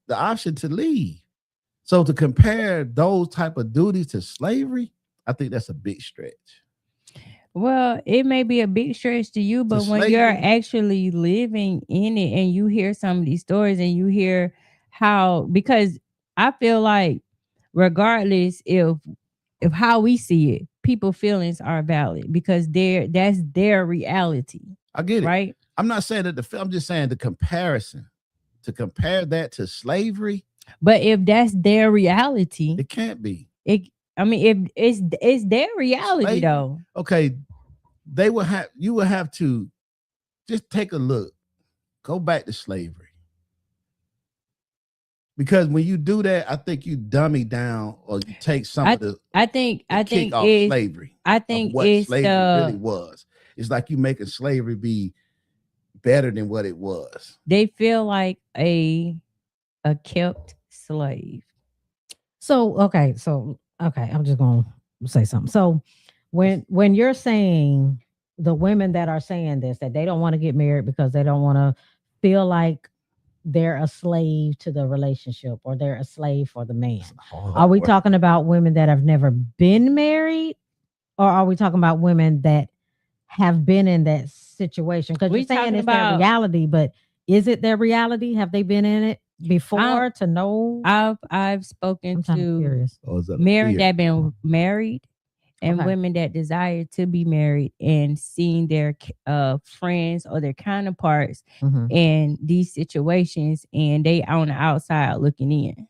option to leave. So to compare those type of duties to slavery, I think that's a big stretch. Well, it may be a big stretch to you, but when you're actually living in it and you hear some of these stories and you hear how, because I feel like regardless if how we see it, people's feelings are valid because that's their reality. I get it. Right? I'm not saying that I'm just saying the comparison. To compare that to slavery. But if that's their reality, it can't be. If it's their reality slavery, though. Okay, you would have to just take a look. Go back to slavery. Because when you do that, I think you dummy down or you take some of the I think it's slavery. I think what it's slavery really was. It's like you making slavery be better than what it was. They feel like a kept slave. So okay, I'm just gonna say something. So when you're saying the women that are saying this, that they don't want to get married because they don't want to feel like they're a slave to the relationship or they're a slave for the man. Are we talking about women that have never been married, or are we talking about women that have been in that situation? Because you're saying it's their reality, but is it their reality? Have they been in it before to know? I've spoken to married that been married and women that desire to be married and seeing their friends or their counterparts in these situations, and they on the outside looking in.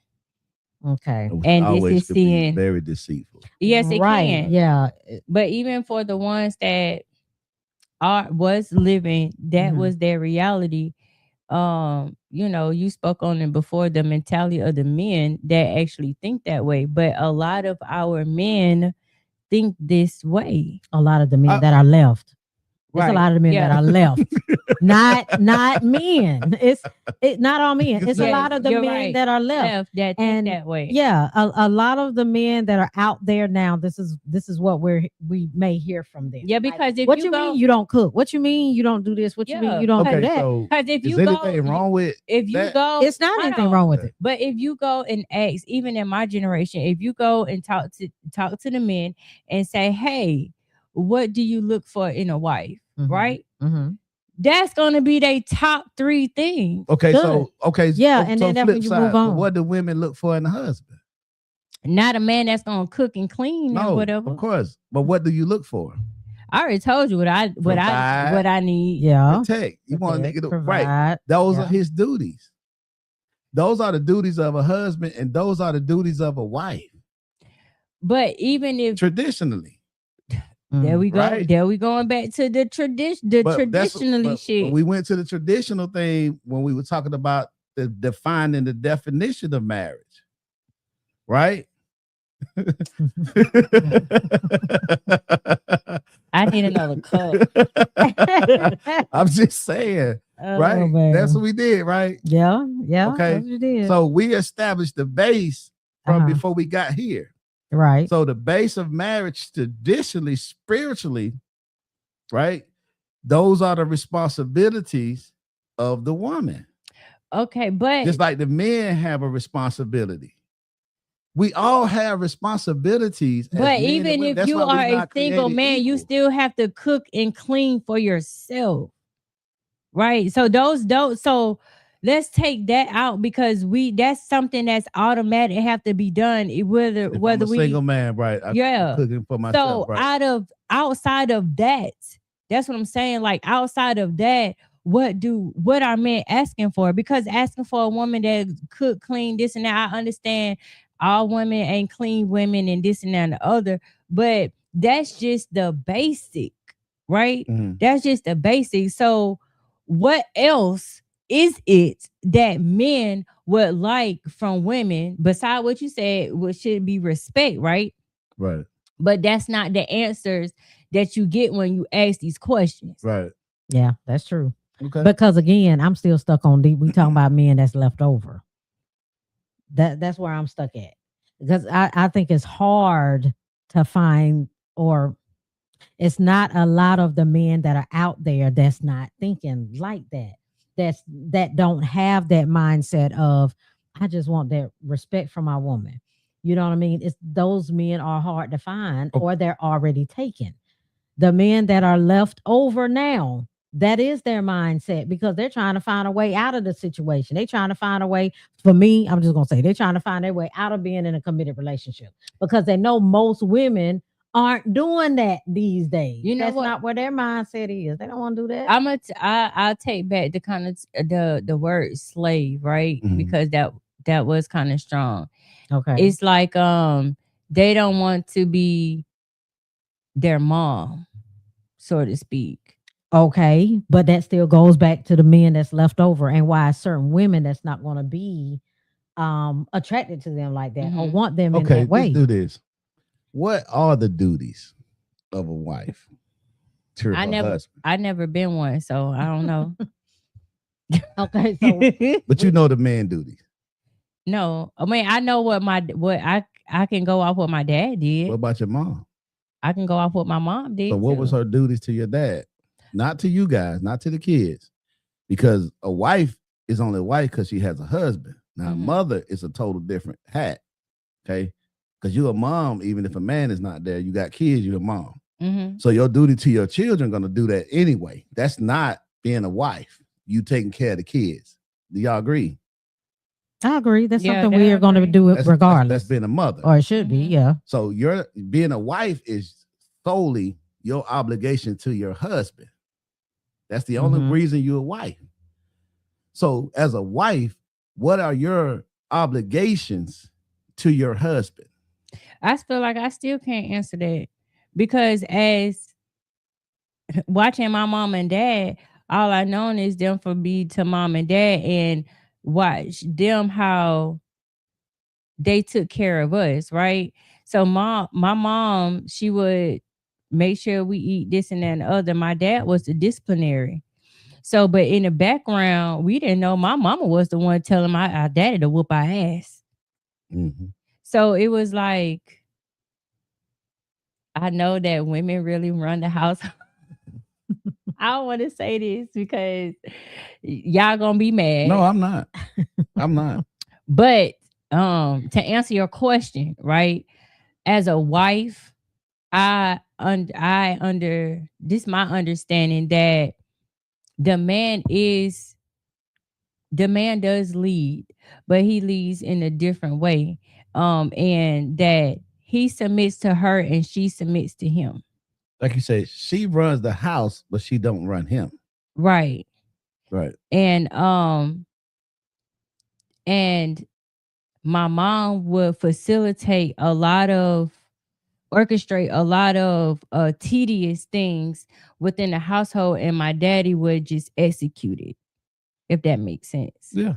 Okay. And this is seeing very deceitful. Yes, it can. Yeah. But even for the ones that was living, that was their reality. You spoke on it before, the mentality of the men that actually think that way. But a lot of our men think this way. A lot of the men that are left. There's a lot of men that are left. not men. It's not all men. It's a lot of the men that are left that think that way. Yeah, a lot of the men that are out there now. This is what we may hear from them. Yeah, because if what you mean you don't cook? What you mean you don't do this? What you mean you don't do that? Because if you is anything wrong with if you that? go, it's not anything wrong with it. But if you go and ask, even in my generation, if you go and talk to the men and say, hey, what do you look for in a wife? Right? That's gonna be their top 3 things. Okay, yeah, and then when you move on, what do women look for in a husband? Not a man that's gonna cook and clean or whatever. Of course, but what do you look for? I already told you what I need. Yeah, protect. You want to provide. Right? Those are his duties. Those are the duties of a husband, and those are the duties of a wife. But even if traditionally. There we go. Right? There we going back to the traditionally shit. We went to the traditional thing when we were talking about defining the definition of marriage, right? I need another cup. I'm just saying, right? Man. That's what we did, right? Yeah. Okay. That's what you did. So we established the base from before we got here. Right. So the base of marriage traditionally, spiritually, right? Those are the responsibilities of the woman. Okay, but just like the men have a responsibility. We all have responsibilities. But even if you are a single man, you still have to cook and clean for yourself. Right? So so let's take that out because that's something that's automatic, have to be done. Whether I'm a single man, right? I'm cooking for myself. So right? outside of that, that's what I'm saying. Like outside of that, what are men asking for? Because asking for a woman that cook, clean, this and that, I understand all women ain't clean women and this and that and the other, but that's just the basic, right? That's just the basic. So what else is it that men would like from women besides what you said, which should be respect, right? Right. But that's not the answers that you get when you ask these questions. Right. Yeah, that's true. Okay. Because again, I'm still stuck on we talking about men that's left over. That's where I'm stuck at. Because I think it's hard to find, or it's not a lot of the men that are out there that's not thinking like that. That don't have that mindset of I just want that respect from my woman. You know what I mean? It's those men are hard to find, or they're already taken. The men that are left over now, that is their mindset, because they're trying to find a way out of the situation. They're trying to find a way. For me, I'm just gonna say they're trying to find their way out of being in a committed relationship, because they know most women aren't doing that these days. You know that's what? not where their mindset is. They don't want to do that. I'll take back the kind of the word slave, right? Mhm. Because that was kind of strong. Okay. It's like they don't want to be their mom, so to speak. Okay, but that still goes back to the men that's left over, and why certain women that's not going to be attracted to them like that, or want them in that way. Let's do this. What are the duties of a wife to her husband? I never been one, so I don't know. Okay, so but you know the man duties. No, I mean I know what I can go off what my dad did. What about your mom? I can go off what my mom did. So what was her duties to your dad? Not to you guys, not to the kids. Because a wife is only a wife because she has a husband. Now, a mother is a total different hat. Okay. Because you're a mom, even if a man is not there, you got kids, you're a mom. So your duty to your children going to do that anyway. That's not being a wife. You taking care of the kids. Do y'all agree? I agree. That's something we are going to do it regardless. That's being a mother. Or it should be, yeah. So your being a wife is solely your obligation to your husband. That's the only reason you're a wife. So as a wife, what are your obligations to your husband? I feel like I still can't answer that, because as watching my mom and dad, all I known is them for be to mom and dad, and watch them how they took care of us, right? So my mom, she would make sure we eat this and that and the other. My dad was the disciplinary. So, but in the background, we didn't know my mama was the one telling our daddy to whoop our ass. So it was like, I know that women really run the house. I don't want to say this because y'all gonna be mad. No, I'm not. I'm not. But to answer your question, right? As a wife, I under this my understanding that the man does lead, but he leads in a different way. And that he submits to her and she submits to him. Like you say, she runs the house, but she don't run him. Right. Right. And my mom would orchestrate a lot of tedious things within the household, and my daddy would just execute it, if that makes sense. Yeah,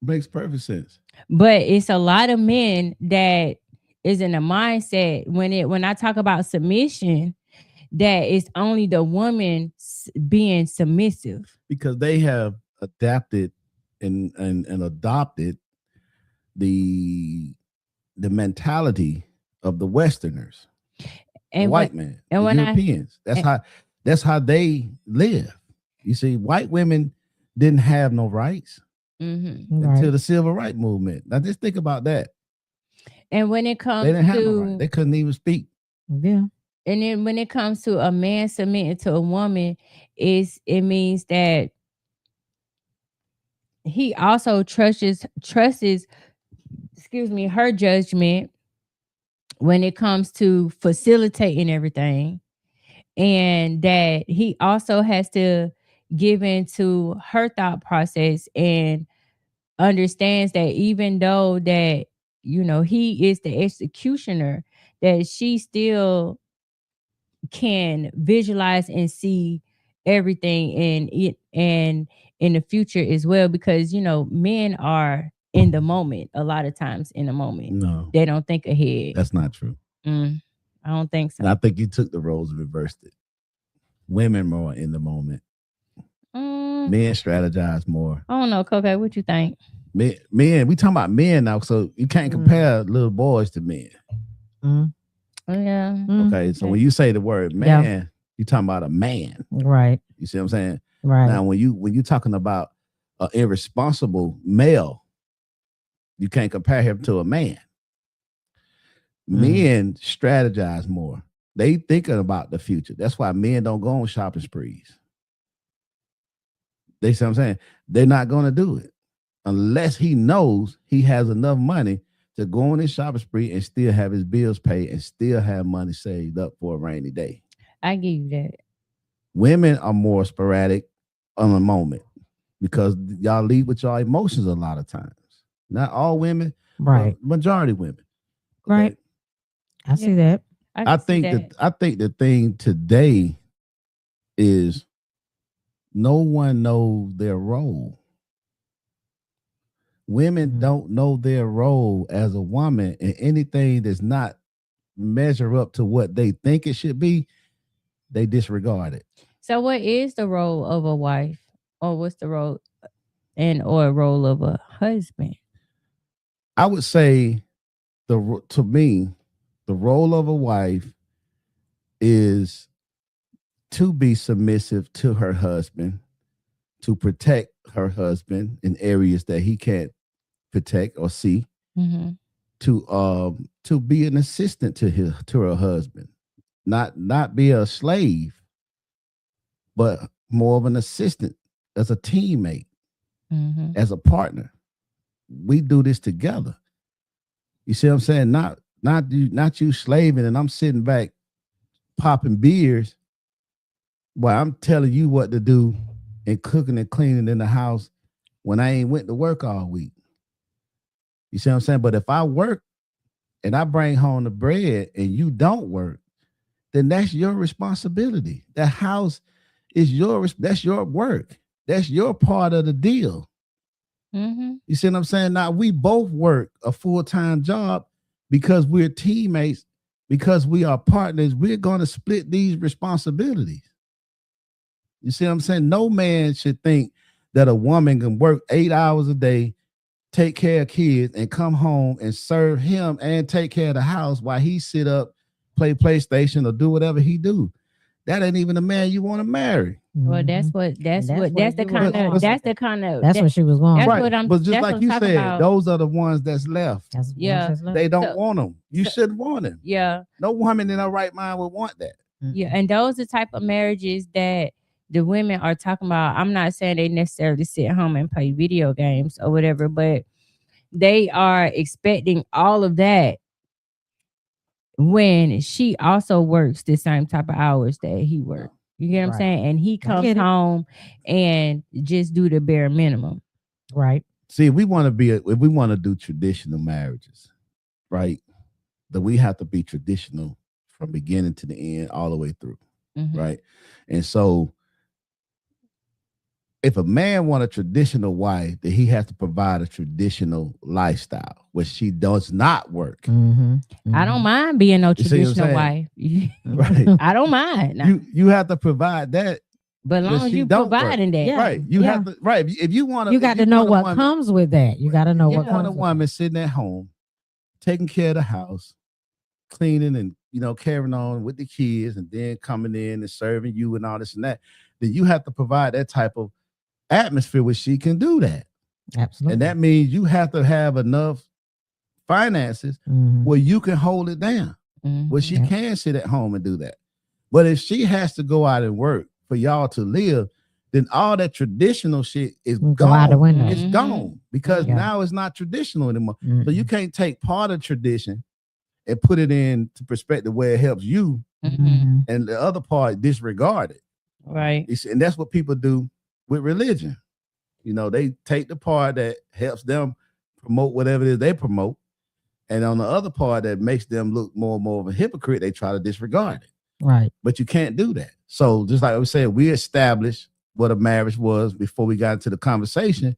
makes perfect sense. But it's a lot of men that is in a mindset when I talk about submission, that it's only the woman being submissive, because they have adapted and adopted the mentality of the Westerners, and white men, and Europeans. That's how they live. You see, white women didn't have no rights until the civil rights movement. Now just think about that. And when it comes they didn't have no rights. They couldn't even speak. Yeah. And then when it comes to a man submitting to a woman, it means that he also trusts her judgment when it comes to facilitating everything, and that he also has to give into her thought process and understands that even though that, you know, he is the executioner, that she still can visualize and see everything in the future as well, because, you know, men are in the moment a lot of times. In the moment, no, they don't think ahead. That's not true. I don't think so. And I think you took the roles and reversed it. Women more in the moment. Men strategize more. I don't know, Coco, what you think? Men, we talking about men now, so you can't compare little boys to men. Yeah. Okay, so when you say the word man, you're talking about a man, right? You see what I'm saying? Right. Now, when you're talking about an irresponsible male, you can't compare him to a man. Men strategize more. They thinking about the future. That's why men don't go on shopping sprees. They see what I'm saying? They're not going to do it unless he knows he has enough money to go on his shopping spree and still have his bills paid and still have money saved up for a rainy day. I give you that. Women are more sporadic on the moment because y'all lead with your emotions a lot of times. Not all women, right? Majority women, okay? Right? I see that. I think the thing today is no one knows their role. Women don't know their role as a woman, and anything that's not measure up to what they think it should be, they disregard it. So what is the role of a wife, or what's the role or role of a husband? I would say to me, the role of a wife is to be submissive to her husband, to protect her husband in areas that he can't protect or see, to be an assistant to her husband, not be a slave, but more of an assistant, as a teammate, as a partner. We do this together. You see what I'm saying? Not you slaving and I'm sitting back popping beers while I'm telling you what to do and cooking and cleaning in the house when I ain't went to work all week. You see what I'm saying? But if I work and I bring home the bread and you don't work, then that's your responsibility. The house is that's your work. That's your part of the deal. You see what I'm saying? Now we both work a full-time job because we're teammates, because we are partners. We're going to split these responsibilities. You see what I'm saying? No man should think that a woman can work 8 hours a day, take care of kids, and come home and serve him and take care of the house while he sit up, play PlayStation, or do whatever he do. That ain't even the man you want to marry. Well, that's the kind of that's what she was going. That's right. What I'm. But just like you said, about. Those are the ones that's left. They don't want them. You shouldn't want them. Yeah. No woman in her right mind would want that. Yeah, and those are the type of marriages that the women are talking about. I'm not saying they necessarily sit home and play video games or whatever, but they are expecting all of that when she also works the same type of hours that he works. You get what I'm saying? And he comes home and just do the bare minimum. Right. See, if we want to do traditional marriages, right, then we have to be traditional from beginning to the end, all the way through. Right. And so if a man want a traditional wife, then he has to provide a traditional lifestyle, where she does not work. I don't mind being no traditional wife. Right. I don't mind. You have to provide that. But as long as you providing that. Yeah. Right. You have to, right. If you want to, you got to know what comes with that. You got to know what comes with a woman sitting at home, taking care of the house, cleaning and, carrying on with the kids, and then coming in and serving you and all this and that, then you have to provide that type of atmosphere where she can do that. Absolutely. And that means you have to have enough finances where you can hold it down, where she can sit at home and do that. But if she has to go out and work for y'all to live, then all that traditional shit is gone. Out the window. It's gone because now it's not traditional anymore. So you can't take part of tradition and put it into perspective where it helps you, and the other part disregard it. Right. And that's what people do with religion. They take the part that helps them promote whatever it is they promote, and on the other part that makes them look more and more of a hypocrite, they try to disregard it. Right. But you can't do that. So just like I was saying, we established what a marriage was before we got into the conversation,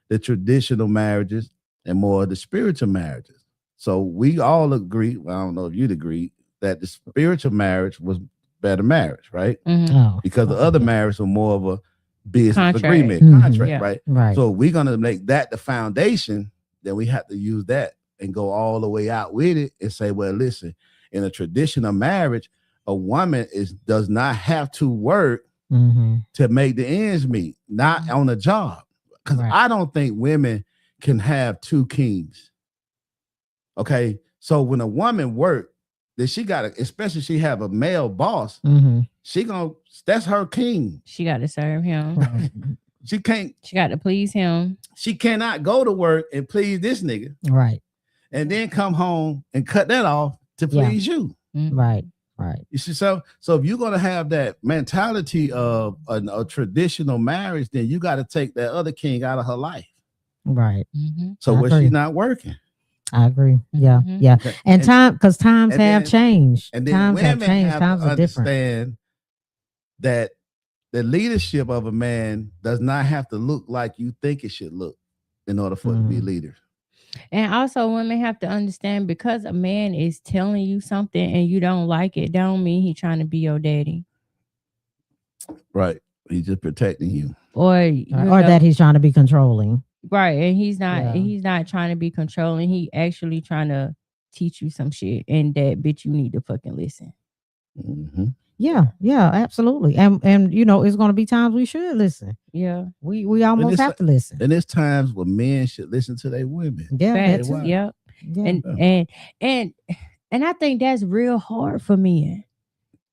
the traditional marriages and more of the spiritual marriages. So we all agree, well, I don't know if you'd agree, that the spiritual marriage was better marriage, right? Because the other marriage was more of a business agreement, contract, right? So we're going to make that the foundation, then we have to use that and go all the way out with it and say, well, listen, in a traditional marriage, a woman does not have to work to make the ends meet, not on a job. Because I don't think women can have two kings. Okay, So when a woman work, then she got to, especially she have a male boss, that's her king. She got to serve him. She got to please him. She cannot go to work and please this nigga. Right. And then come home and cut that off to please you. Mm-hmm. Right. You see, so if you're gonna have that mentality of a traditional marriage, then you got to take that other king out of her life. Right. Mm-hmm. So where she's not working. I agree. Yeah. Mm-hmm. Yeah. And times have changed. And then times have changed. Times are different. That the leadership of a man does not have to look like you think it should look in order for it to be a leader. And also women have to understand, because a man is telling you something and you don't like it, don't mean he's trying to be your daddy. Right. He's just protecting you. Or that he's trying to be controlling. Right. And he's not trying to be controlling. He actually trying to teach you some shit. And that bitch, you need to fucking listen. Mm-hmm. Yeah, absolutely. And it's going to be times we should listen. Yeah. We almost have to listen. And there's times when men should listen to their women. Yeah. Yeah. And I think that's real hard for men.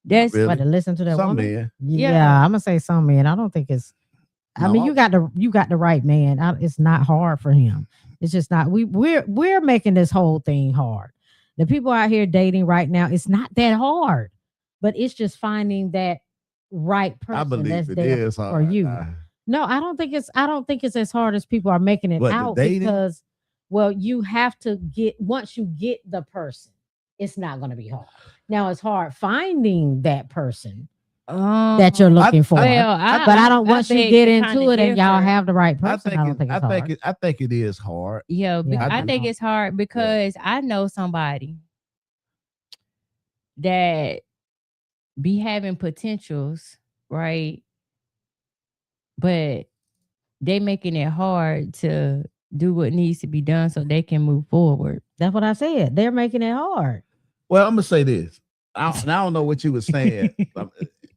That's really? To listen to that some woman. Men. Yeah, I'm gonna say some men. I don't think it's. I mean, you got the right man. It's not hard for him. It's just not. We're making this whole thing hard. The people out here dating right now, it's not that hard. But it's just finding that right person. I believe that's it there is for you. No, I don't think it's as hard as people are making it out, because you have to once you get the person, it's not going to be hard. Now it's hard finding that person that you're looking for. Once you get into it and y'all have the right person, I don't think it's hard. I think it is hard. Yeah, I think it's hard because I know somebody that be having potentials, right? But they making it hard to do what needs to be done so they can move forward. That's what I said. They're making it hard. Well, I'm gonna say this. I don't know what you were saying.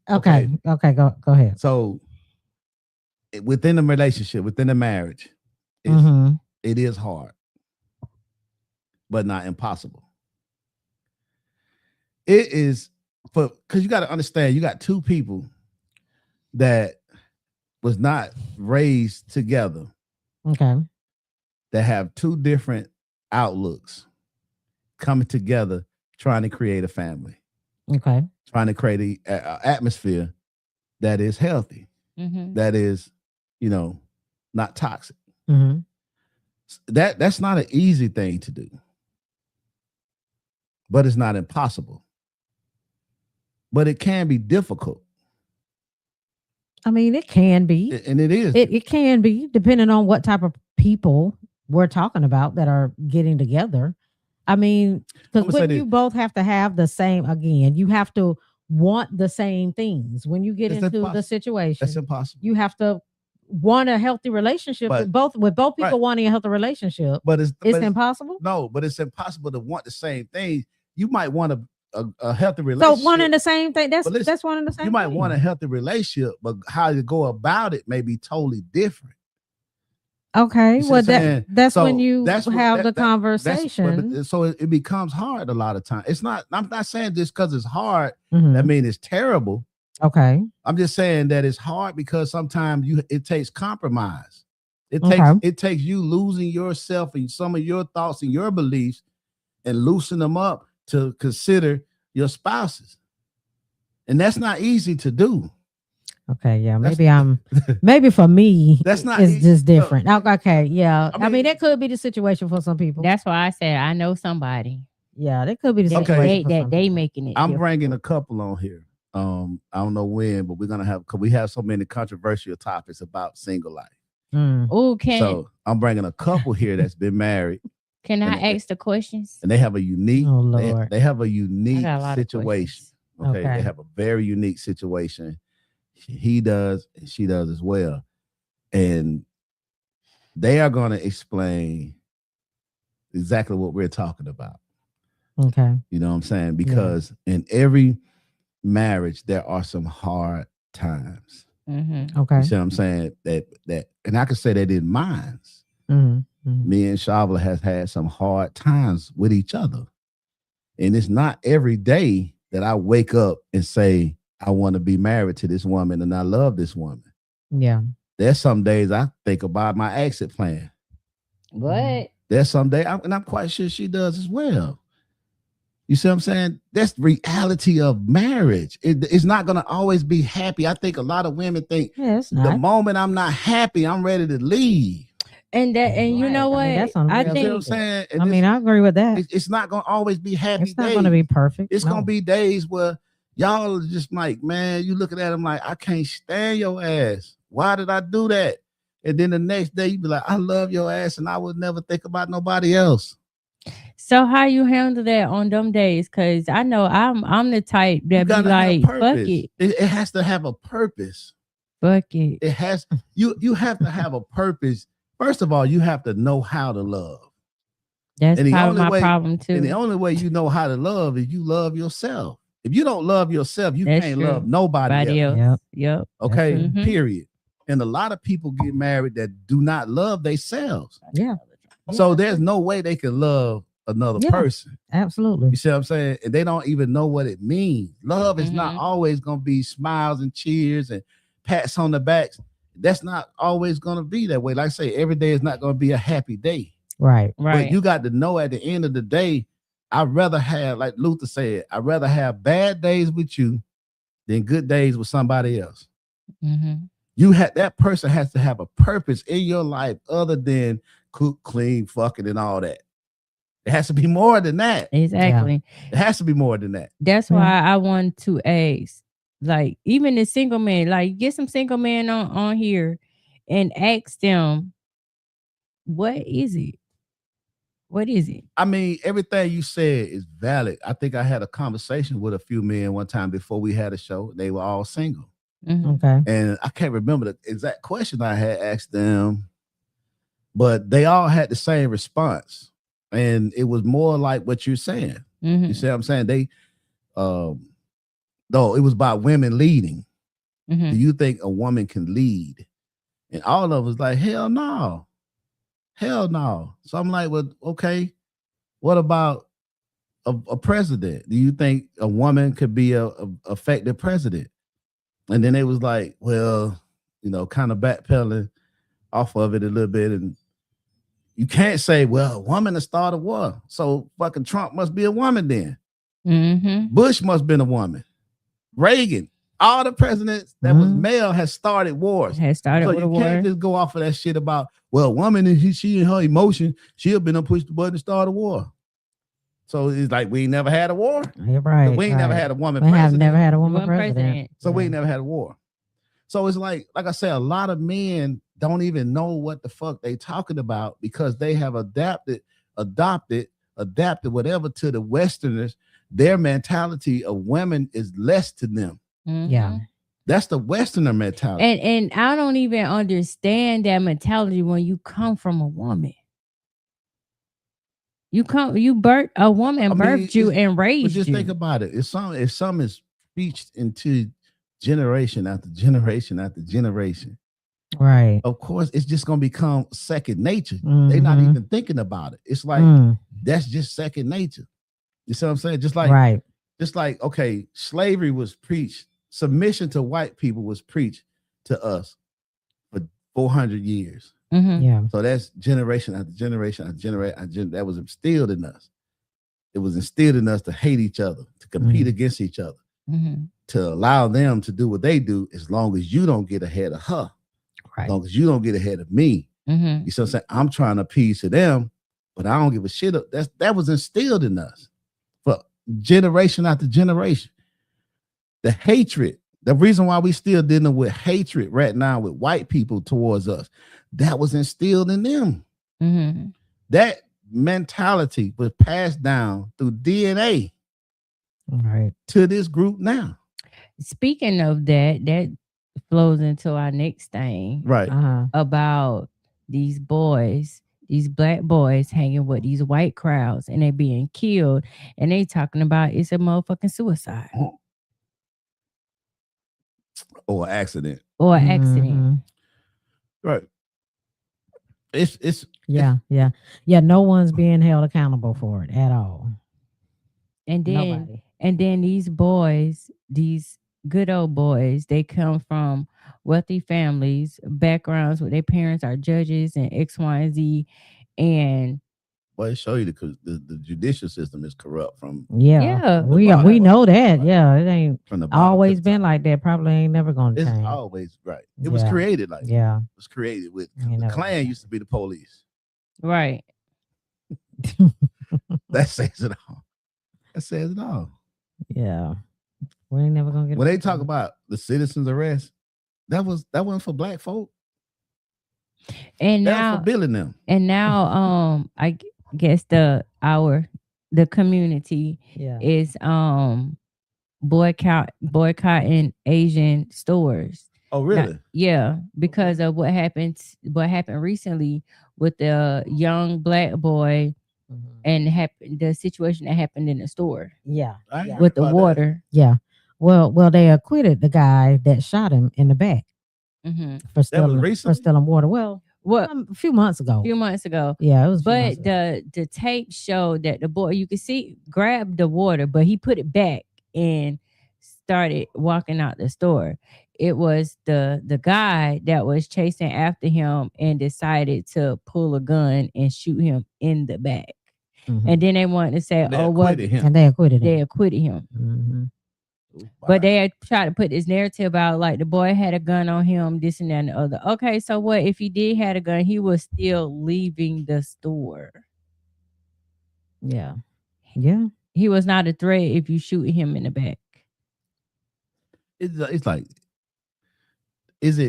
Okay, go ahead. So within the relationship, within the marriage, it is hard, but not impossible. It is. Because you got to understand, you got two people that was not raised together. Okay. That have two different outlooks coming together, trying to create a family. Okay. Trying to create an atmosphere that is healthy, that is, not toxic. Mm-hmm. That's not an easy thing to do, but it's not impossible. But it can be difficult. I mean, it can be. And it is. It can be, depending on what type of people we're talking about that are getting together. I mean, because you both have to have the same, again, you have to want the same things. When you get into the situation, that's impossible. You have to want a healthy relationship with both people wanting a healthy relationship. But it's impossible? No, but it's impossible to want the same thing. You might want a healthy relationship. So one and the same thing. That's one and the same. You might want a healthy relationship, but how you go about it may be totally different. Okay, well that's when you have the conversation. So it becomes hard a lot of times. It's not. I'm not saying just because it's hard. That means it's terrible. Okay. I'm just saying that it's hard because sometimes it takes compromise. It takes you losing yourself and some of your thoughts and your beliefs and loosen them up to consider your spouses. And that's not easy to do. Okay, yeah, maybe for me, that's not it's just different. Okay, yeah. I mean, that could be the situation for some people. That's why I said I know somebody. Yeah, that could be the situation that they making it. I'm bringing a couple on here. I don't know when, but we're gonna have, because we have so many controversial topics about single life. So I'm bringing a couple here that's been married. Can I ask the questions? And they have a unique. Oh, Lord. They have a unique situation. Okay, they have a very unique situation. He does, and she does as well, and they are going to explain exactly what we're talking about. Okay, you know what I'm saying? Because in every marriage there are some hard times. Okay, you see what I'm saying? That, and I can say that in mine. Me and Shavla has had some hard times with each other. And it's not every day that I wake up and say, I want to be married to this woman and I love this woman. Yeah. There's some days I think about my exit plan. What? There's some days, and I'm quite sure she does as well. You see what I'm saying? That's the reality of marriage. It's not going to always be happy. I think a lot of women think the moment I'm not happy, I'm ready to leave. And you know what? That's I think. You know what I'm saying? I mean, I agree with that. It's not going to always be happy. It's not going to be perfect. It's going to be days where y'all are just like, man, you looking at them like, I can't stand your ass. Why did I do that? And then the next day you be like, I love your ass and I would never think about nobody else. So how you handle that on them days? Cause I know I'm the type that be like, fuck it. It has to have a purpose. Fuck it. It has you have to have a purpose. First of all, you have to know how to love. That's part of my problem too. And the only way you know how to love is you love yourself. If you don't love yourself, you can't love nobody else. Yep. Okay, period. And a lot of people get married that do not love themselves. Yeah. So there's no way they can love another person. Absolutely. You see what I'm saying? And they don't even know what it means. Love is not always going to be smiles and cheers and pats on the backs. That's not always going to be that way. Like I say, every day is not going to be a happy day. Right. But you got to know at the end of the day, I'd rather have, like Luther said, I'd rather have bad days with you than good days with somebody else. That person has to have a purpose in your life other than cook, clean, fucking, and all that. It has to be more than that. Exactly. Yeah. It has to be more than that. That's why I want to ask, like, even the single man, like, get some single men on here and ask them, what is it? What is it? I mean, everything you said is valid. I think I had a conversation with a few men one time before we had a show. They were all single. Okay. And I can't remember the exact question I had asked them, but they all had the same response. And it was more like what you're saying. You see what I'm saying? They, though it was about women leading. Do you think a woman can lead? And all of us like, hell no. Hell no. So I'm like, well, okay, what about a president? Do you think a woman could be a effective president? And then it was like, well, kind of backpedaling off of it a little bit. And you can't say, well, a woman to start a war. So fucking Trump must be a woman then. Bush must have been a woman. Reagan, all the presidents that was male has started wars. With a war. You can't just go off of that shit about, well, a woman, she in her emotion, she'll been to push the button to start a war. So it's like we ain't never had a war. You're right. We ain't never had a woman president. We have never had a woman president. So we ain't never had a war. So it's like I said, a lot of men don't even know what the fuck they talking about because they have adopted whatever to the Westerners. Their mentality of women is less to them. Yeah. That's the Westerner mentality. And I don't even understand that mentality when you come from a woman. You birthed a woman, birthed you and raised you. But just think about it. If some is preached into generation after generation after generation, right? Of course, it's just gonna become second nature. They're not even thinking about it. It's like that's just second nature. You see what I'm saying? Just like okay, slavery was preached. Submission to white people was preached to us for 400 years. Yeah. So that's generation after generation after generation. That was instilled in us. It was instilled in us to hate each other, to compete against each other, to allow them to do what they do as long as you don't get ahead of her. Right. As long as you don't get ahead of me. You see what I'm saying? I'm trying to appease to them, but I don't give a shit. That was instilled in us for generation after generation. The hatred, the reason why we still dealing with hatred right now with white people towards us, that was instilled in them. That mentality was passed down through DNA to this group now. Speaking of that flows into our next thing. Right. About these boys, these black boys hanging with these white crowds and they being killed and they talking about it's a motherfucking suicide. Or accident. Right. It's no one's being held accountable for it at all. And then these boys, these good old boys, they come from wealthy families, backgrounds where their parents are judges and X, Y, and Z. And well, it show you the judicial system is corrupt from we know that. Yeah, it ain't always been like that. Probably ain't never gonna change. It's always right. It was created like that. It was created with the Klan used to be the police. Right. That says it all. That says it all. Yeah. We ain't never gonna get when they talk about the citizens arrest, that wasn't for black folk. And now for billing them. And now I guess the community is boycotting Asian stores. Oh really? Now, because of what happened recently with the young black boy. And the situation that happened in the store. With the water. That. Well, they acquitted the guy that shot him in the back for stealing water. Well, a few months ago. Yeah, it was. But the tape showed that the boy, you could see, grabbed the water, but he put it back and started walking out the store. It was the guy that was chasing after him and decided to pull a gun and shoot him in the back. And then they wanted to say, and they acquitted him. But they had tried to put this narrative out like the boy had a gun on him, this and that and the other. Okay, so what if he did had a gun? He was still leaving the store. Yeah. He was not a threat if you shoot him in the back. It's like, is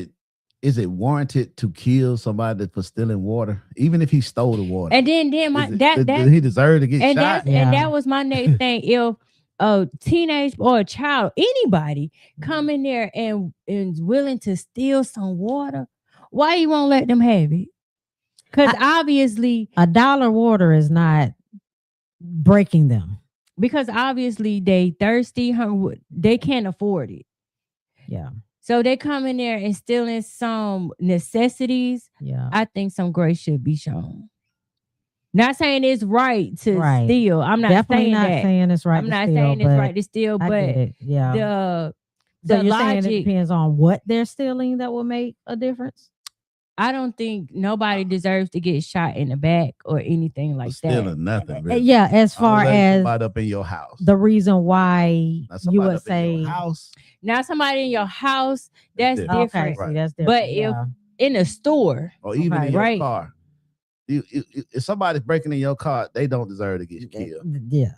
it warranted to kill somebody for stealing water, even if he stole the water? And then did he deserve to get shot? And that was my next thing. If a teenage or a child, anybody come in there and is willing to steal some water, why you won't let them have it? Because obviously $1 water is not breaking them. Because obviously they thirsty, hungry, they can't afford it. Yeah. So they come in there and stealing some necessities. Yeah. I think some grace should be shown. Not saying it's right to steal. I'm not definitely saying it's right. I'm not saying it's right to steal, but the logic, saying it depends on what they're stealing that will make a difference. I don't think nobody deserves to get shot in the back or anything like that. Stealing nothing. Really. Yeah, as far as somebody up in your house. The reason why you would say house. Now somebody in your house, that's different. Okay, see, that's different. But if in a store or even in your car, if somebody's breaking in your car, they don't deserve to get killed. Yeah.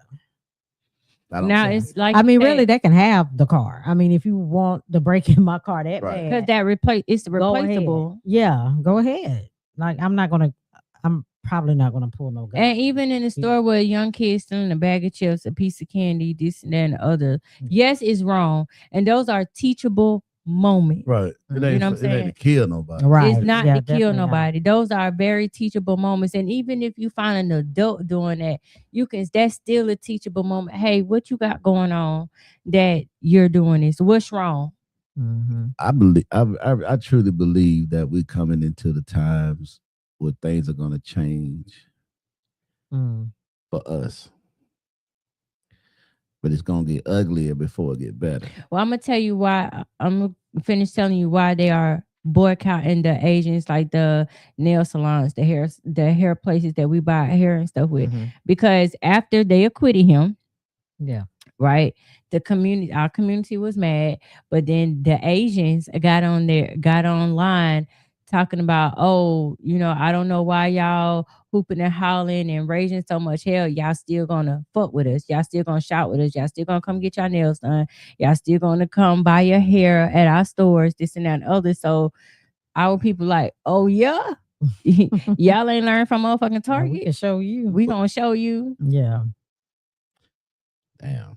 Now it's like really, they can have the car. I mean, if you want to break in my car that bad, because it's replaceable. Yeah, go ahead. Like I'm probably not gonna pull no gun. And even in the store where a young kid stealing a bag of chips, a piece of candy, this and that and the other, yes, it's wrong, and those are teachable moments. Right. It ain't, you know what I'm saying? It ain't to kill nobody. Right. It's not to kill nobody. Those are very teachable moments. And even if you find an adult doing that, that's still a teachable moment. Hey, what you got going on that you're doing this? What's wrong? Mm-hmm. I truly believe that we're coming into the times where things are going to change for us. But it's going to get uglier before it get better. Well, I'm going to tell you why. I'm going to finish telling you why they are boycotting the Asians, like the nail salons, the hair places that we buy hair and stuff with. Because after they acquitted him, right, our community was mad. But then the Asians got online talking about, I don't know why y'all hooping and hollering and raising so much hell. Y'all still gonna fuck with us. Y'all still gonna shout with us. Y'all still gonna come get your nails done. Y'all still gonna come buy your hair at our stores, this and that and other. So our people like, oh yeah, y'all ain't learned from motherfucking Target. We can show you. We gonna show you. Yeah. Damn.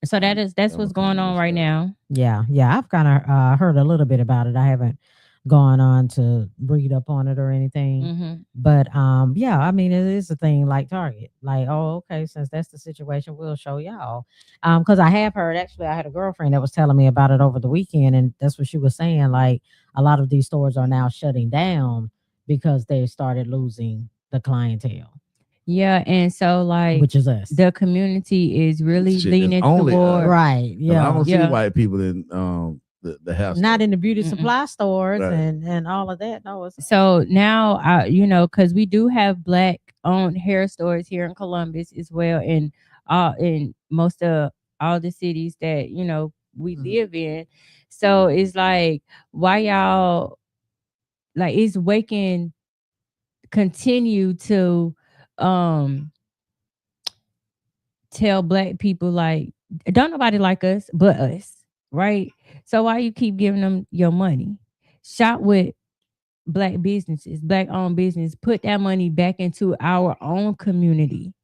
So that's what's going on right now. Yeah. I've kind of heard a little bit about it. I haven't gone on to read up on it or anything, but I mean, it is a thing like Target. Like, oh, okay, since that's the situation, we'll show y'all. Because I have heard, actually, I had a girlfriend that was telling me about it over the weekend, and that's what she was saying. Like, a lot of these stores are now shutting down because they started losing the clientele. Yeah, and so like which is us. the community is really leaning only toward right. Yeah, I don't see white people in the house. not in the beauty supply stores Right. and all of that. No, it's so now you know, because we do have black owned hair stores here in Columbus as well, and in most of all the cities that you know we live in. So it's like, why y'all like it's waking continue to tell black people like don't nobody like us but us, right? So why you keep giving them your money? Shop with black businesses, black owned business, put that money back into our own community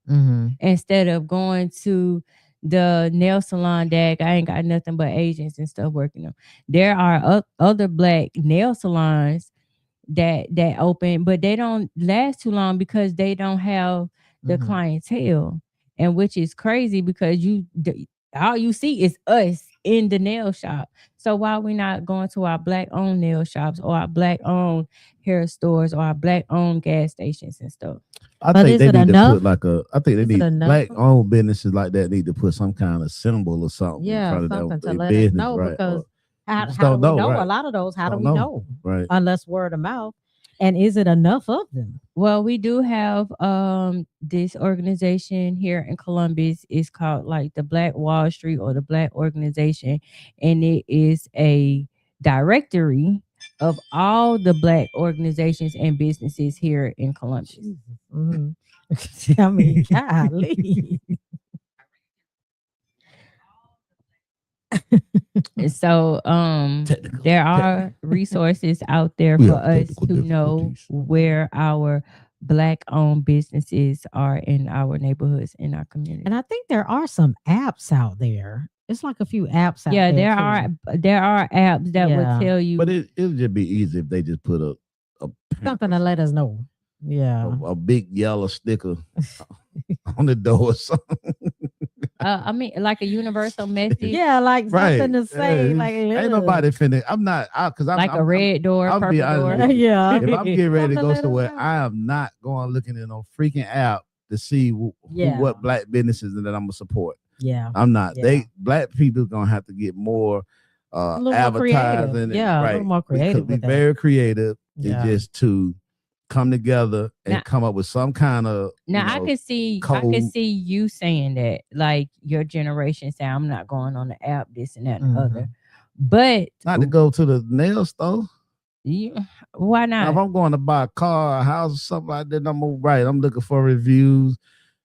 instead of going to the nail salon that I ain't got nothing but Asians and stuff working them. There are other black nail salons that open, but they don't last too long because they don't have the clientele, and which is crazy because all you see is us in the nail shop. So why are we not going to our black owned nail shops or our black owned hair stores or our black owned gas stations and stuff? I think they need to put like I think they need black owned businesses like that need to put some kind of symbol or something. Yeah, something to let business, us know, right? because how do we know? Right. A lot of those, how do we know? Right. Unless word of mouth. And is it enough of them? Well, we do have this organization here in Columbus. It's called like the Black Wall Street or the Black Organization, and it is a directory of all the black organizations and businesses here in Columbus. I mean, golly. So there are resources out there for us to know where our black owned businesses are in our neighborhoods, in our community. And I think there are some apps out there. It's like a few apps out there. Yeah, there are apps that would tell you. But it'll just be easy if they just put a something to let us know. Yeah. A big yellow sticker on the door or something. I mean, like a universal message. Yeah, like something to say. Like, ain't nobody finna. I'm not because I'm like a red door, purple door. Yeah. If I'm getting ready to go somewhere, I am not going looking at no freaking app to see what black businesses that I'm gonna support. Yeah, I'm not. They black people gonna have to get more advertising. Yeah, a little more creative. Be very creative. Yeah. Just to come together and come up with some kind of I can see you saying that, like your generation say, I'm not going on the app, this and that and other. But not to go to the nail store. Why not? Now, if I'm going to buy a car, a house, or something like that, I'm looking for reviews.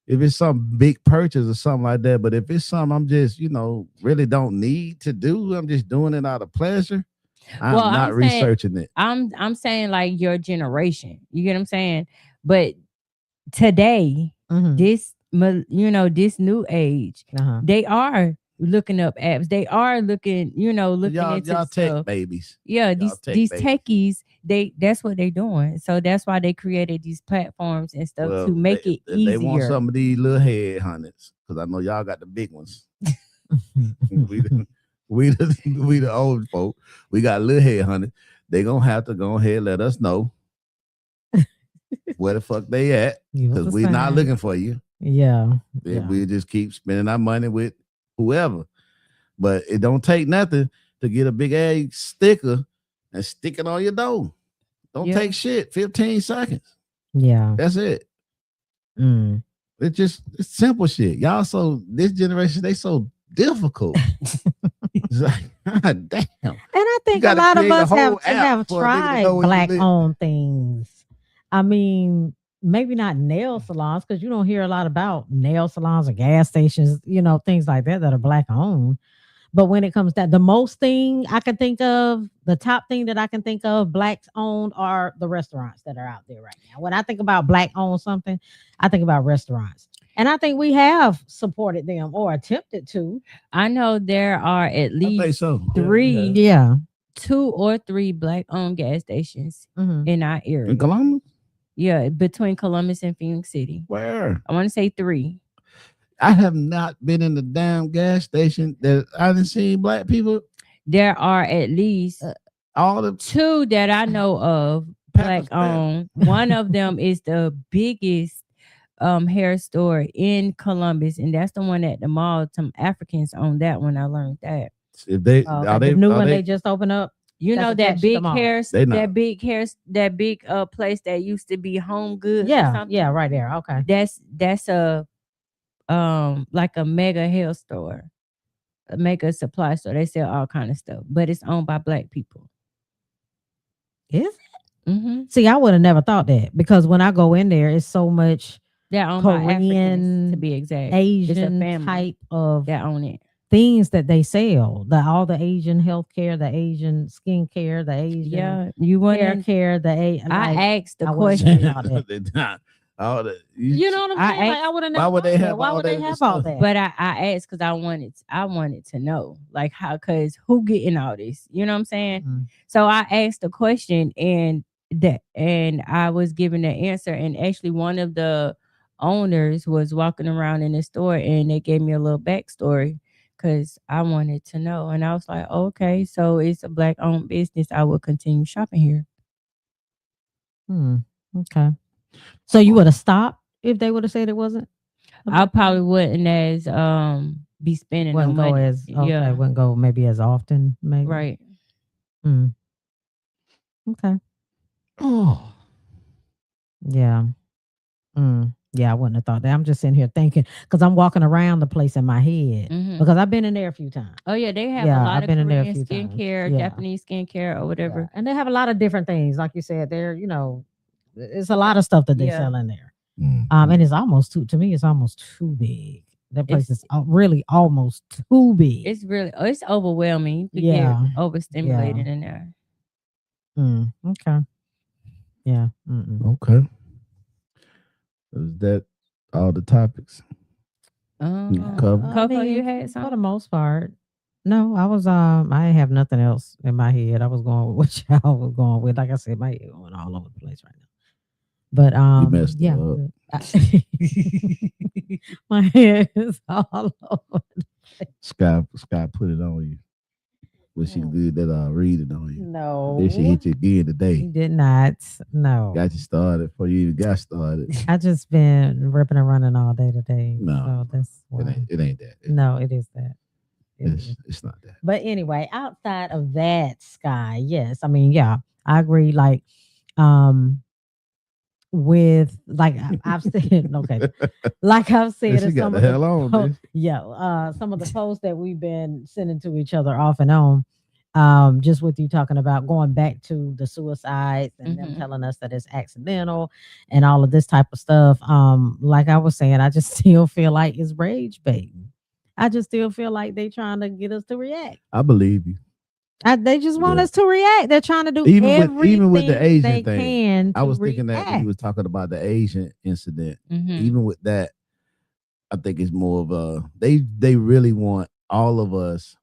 If it's some big purchase or something like that, but if it's something I'm just, really don't need to do, I'm just doing it out of pleasure. I'm not researching it. I'm saying like your generation. You get what I'm saying? But today, this new age, they are looking up apps. They are looking into y'all stuff. Tech babies. Yeah, these techies, that's what they're doing. So that's why they created these platforms and stuff to make it easier. They want some of these little head hunters because I know y'all got the big ones. We the old folk. We got a little head hunted. They gonna have to go ahead and let us know where the fuck they at, because we're not looking for you. Yeah. We just keep spending our money with whoever. But it don't take nothing to get a big ass sticker and stick it on your door. Don't take shit. 15 seconds. Yeah. That's it. It's simple shit. Y'all this generation, they so difficult. It's like, God damn. And I think a lot of us have tried black owned things. I mean, maybe not nail salons, because you don't hear a lot about nail salons or gas stations, things like that are black owned. But when it comes to the most thing I can think of, the top thing that I can think of black owned are the restaurants that are out there right now. When I think about black owned something, I think about restaurants. And I think we have supported them or attempted to. I know there are at least 3, 2 or 3 black-owned gas stations in our area. In Columbus? Yeah, between Columbus and Phoenix City. Where? I want to say 3. I have not been in the damn gas station that I didn't see black people. There are at least all the 2 that I know of black-owned. One of them is the biggest hair store in Columbus, and that's the one at the mall. Some Africans own that one. I learned that. If they the new one they just opened up. You know that big hair, that big place that used to be Home Goods. Yeah, right there. Okay, that's a like a mega hair store, a mega supply store. They sell all kind of stuff, but it's owned by Black people. Is it? Mm-hmm. See, I would have never thought that, because when I go in there, it's so much owned Korean, by Africans, to be exact, Asian type of that own it. Things that they sell, all the Asian healthcare, the Asian skincare, the Asian hair care, I asked the question. All that, you know what I'm saying? I would have never. Why would they have all that? But I asked because I wanted to know, like, how, because who getting all this? You know what I'm saying? Mm-hmm. So I asked the question, and I was given the answer, and actually one of the owners was walking around in the store, and they gave me a little backstory, because I wanted to know. And I was like, okay, so it's a Black owned business. I will continue shopping here. Okay. So you would have stopped if they would have said it wasn't? I probably wouldn't as be spending no money. Wouldn't go maybe as often, maybe. Right. Okay. Oh. Yeah. Yeah, I wouldn't have thought that. I'm just sitting here thinking, because I'm walking around the place in my head, because I've been in there a few times. Oh yeah, they have a lot of Korean skincare, Japanese skincare, or whatever, and they have a lot of different things. Like you said, it's a lot of stuff that they sell in there. And it's almost to me, it's almost too big. That place is really almost too big. It's overwhelming. You get overstimulated in there. Okay. Yeah. Okay. Is that all the topics? Coco, you had something? For the most part. No, I was I have nothing else in my head. I was going with what y'all was going with. Like I said, my head going all over the place right now. But you messed up. My head is all over. Sky put it on you. When she did that reading on you. No. Then she hit you again today. He did not. No. Got you started before you even got started. I just been ripping and running all day today. No. So that's why. It ain't that. No, it is that. It's not that. But anyway, outside of that, Sky, yes. I mean, yeah, I agree. Like, with, like I've said, okay, like I've said, she got the hell on, some of the posts that we've been sending to each other off and on, just with you talking about going back to the suicides and them telling us that it's accidental and all of this type of stuff. Like I was saying, I just still feel like it's rage baiting. I just still feel like they trying to get us to react. I believe you. They just want us to react. They're trying to do even with the Asian thing. I was thinking that when he was talking about the Asian incident. Even with that, I think it's more of they really want all of us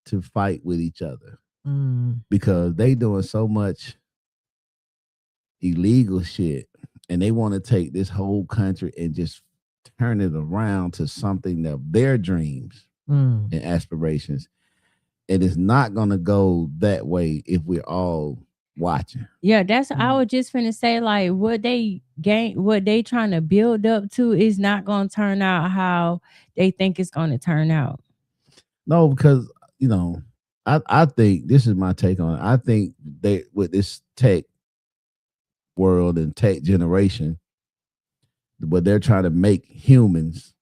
to fight with each other because they doing so much illegal shit, and they want to take this whole country and just turn it around to something of their dreams and aspirations. It is not going to go that way if we're all watching. Yeah, that's I was just finna say, like, what they trying to build up to is not going to turn out how they think it's going to turn out. No, because I think this is my take on it. I think they, with this tech world and tech generation, but they're trying to make humans,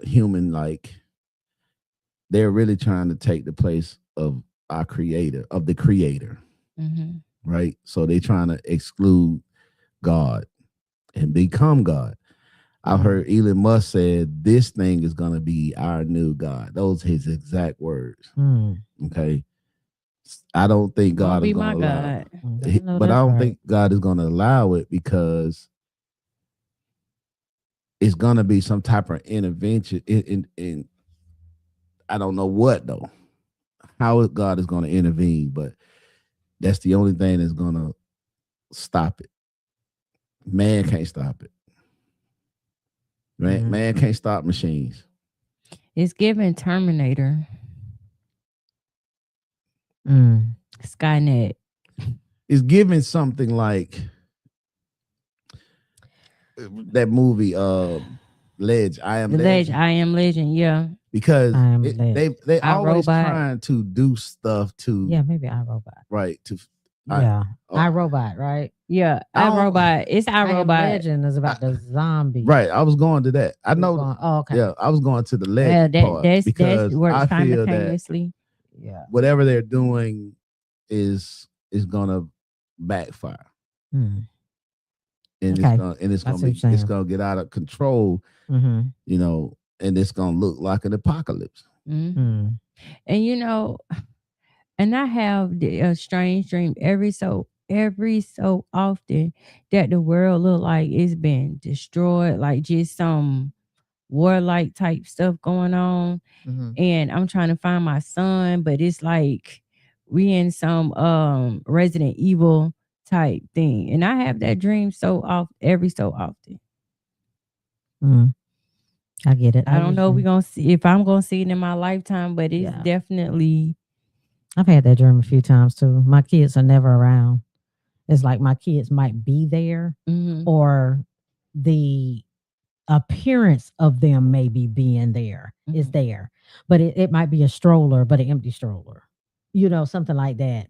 human like. They're really trying to take the place of our creator, of the creator, right? So they're trying to exclude God and become God. I've heard Elon Musk said this thing is going to be our new God. Those are his exact words. Okay. I don't think God is going to allow it. But I don't think God is going to allow it because it's going to be some type of intervention in I don't know what though, how God is going to intervene, but that's the only thing that's going to stop it. Man can't stop it. Man can't stop machines. It's giving Terminator. Skynet. It's giving something like that movie, Ledge. I Am Legend. I Am Legend. Yeah. Because they always trying to do stuff to maybe iRobot. Right. iRobot, right? Yeah, iRobot. It's iRobot. Legend is about the zombie. Right. I was going to that. I know. Okay. Yeah, I was going to the Legend part because I feel that whatever they're doing is gonna backfire. And it's gonna get out of control. You know, and it's gonna look like an apocalypse. And you know, and I have a strange dream every so often that the world look like it's been destroyed, like just some warlike type stuff going on. And I'm trying to find my son, but it's like we in some Resident Evil type thing, and I have that dream every so often. I get it. I don't know if I'm gonna see it in my lifetime, but it's definitely. I've had that dream a few times too. My kids are never around. It's like my kids might be there, or the appearance of them maybe being there is there, but it might be a stroller, but an empty stroller, you know, something like that.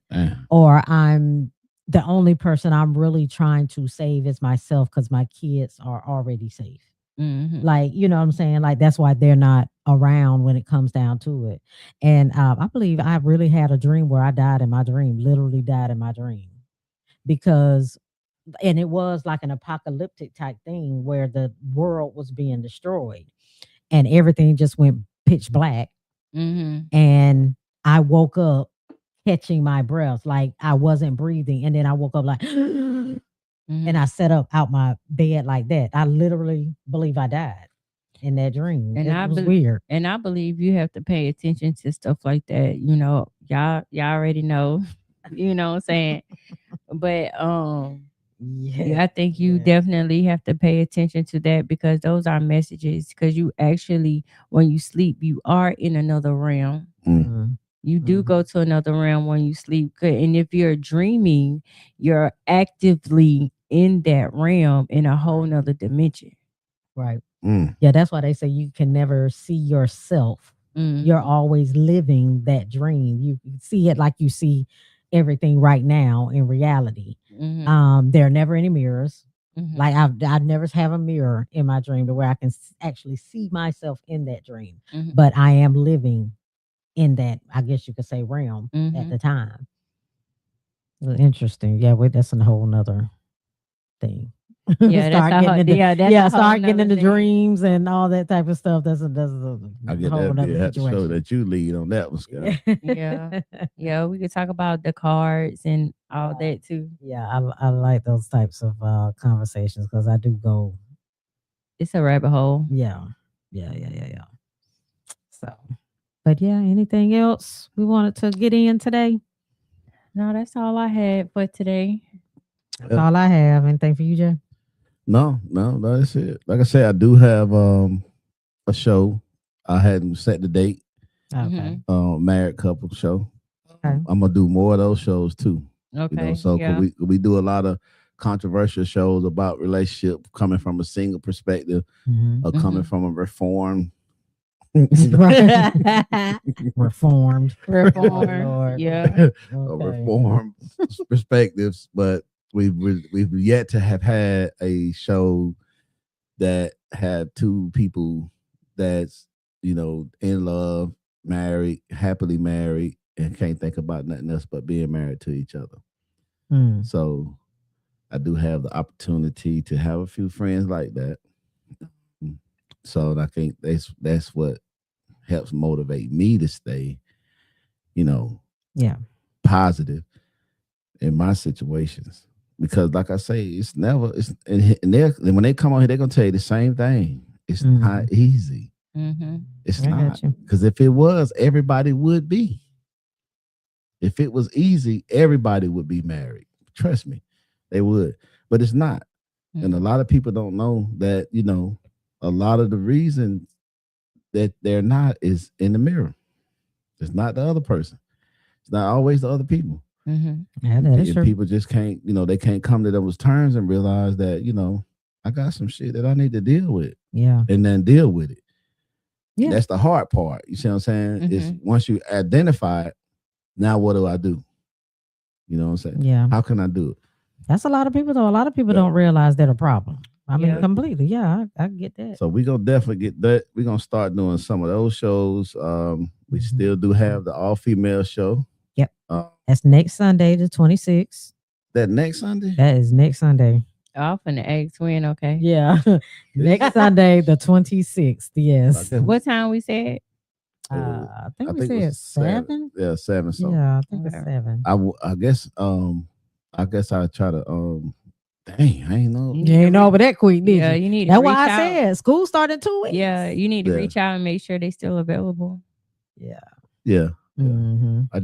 Or I'm the only person I'm really trying to save is myself because my kids are already safe. Like, you know what I'm saying? Like, that's why they're not around when it comes down to it. And I believe I really had a dream where I died in my dream, literally died in my dream, because, and it was like an apocalyptic type thing where the world was being destroyed and everything just went pitch black. And I woke up catching my breath, like I wasn't breathing. And then I woke up like, and I set up out my bed like that. I literally believe I died in that dream. And it was weird. And I believe you have to pay attention to stuff like that. You know, y'all already know, you know what I'm saying? But I think you definitely have to pay attention to that, because those are messages. Because you actually, when you sleep, you are in another realm. You do go to another realm when you sleep. And if you're dreaming, you're actively in that realm in a whole nother dimension. Right. Yeah, that's why they say you can never see yourself. You're always living that dream. You see it like you see everything right now in reality. There are never any mirrors. Like I've never have a mirror in my dream to where I can actually see myself in that dream. But I am living in that, I guess you could say, realm at the time. Interesting. Yeah, wait, that's a whole nother thing. Yeah, start getting into dreams and all that type of stuff. That's a I get whole that. Other situation. Show that you lead on that one, Scott. Yeah. We could talk about the cards and all that too. Yeah, I like those types of conversations because I do go. It's a rabbit hole. Yeah. So, but yeah, anything else we wanted to get in today? No, that's all I had for today. That's all I have. Anything for you, Jay? No, that's it. Like I said, I do have a show. I hadn't set the date. Okay. Married couple show. Okay. I'm gonna do more of those shows too. Okay. You know, so we do a lot of controversial shows about relationship coming from a single perspective or coming from a reformed. Reformed. Yeah. Reformed perspectives, but we've yet to have had a show that had two people that's, you know, in love, married, happily married, and can't think about nothing else but being married to each other. So I do have the opportunity to have a few friends like that. So I think that's what helps motivate me to stay, you know, positive in my situations. Because like I say, it's never, and when they come on here, they're going to tell you the same thing. It's not easy. It's not. Because if it was, everybody would be. If it was easy, everybody would be married. Trust me, they would. But it's not. And a lot of people don't know that, you know, a lot of the reason that they're not is in the mirror. It's not the other person. It's not always the other people. Yeah, that is true. People just can't, you know, they can't come to those terms and realize that, you know, I got some shit that I need to deal with. Yeah. And then deal with it. Yeah. That's the hard part. You see what I'm saying? Mm-hmm. Is once you identify it, now what do I do? You know what I'm saying? Yeah. How can I do it? That's a lot of people though. A lot of people don't realize they're a problem. I mean, completely. Yeah, I get that. So we're gonna definitely get that. We're gonna start doing some of those shows. We still do have the all-female show. Yep. That's next Sunday, the 26th. That next Sunday? That is next Sunday. Off in the egg twin, okay. Yeah. Next Sunday, the 26th. Yes. What time we said? I think we said 7. Yeah, 7. So yeah, I think it's 7. I guess I'll try to dang, I ain't know. You ain't know over that quick, did you? Yeah, you need to That's why I said school started in 2 weeks. Yeah, you need to reach out and make sure they're still available. Yeah. Yeah. Mm-hmm. I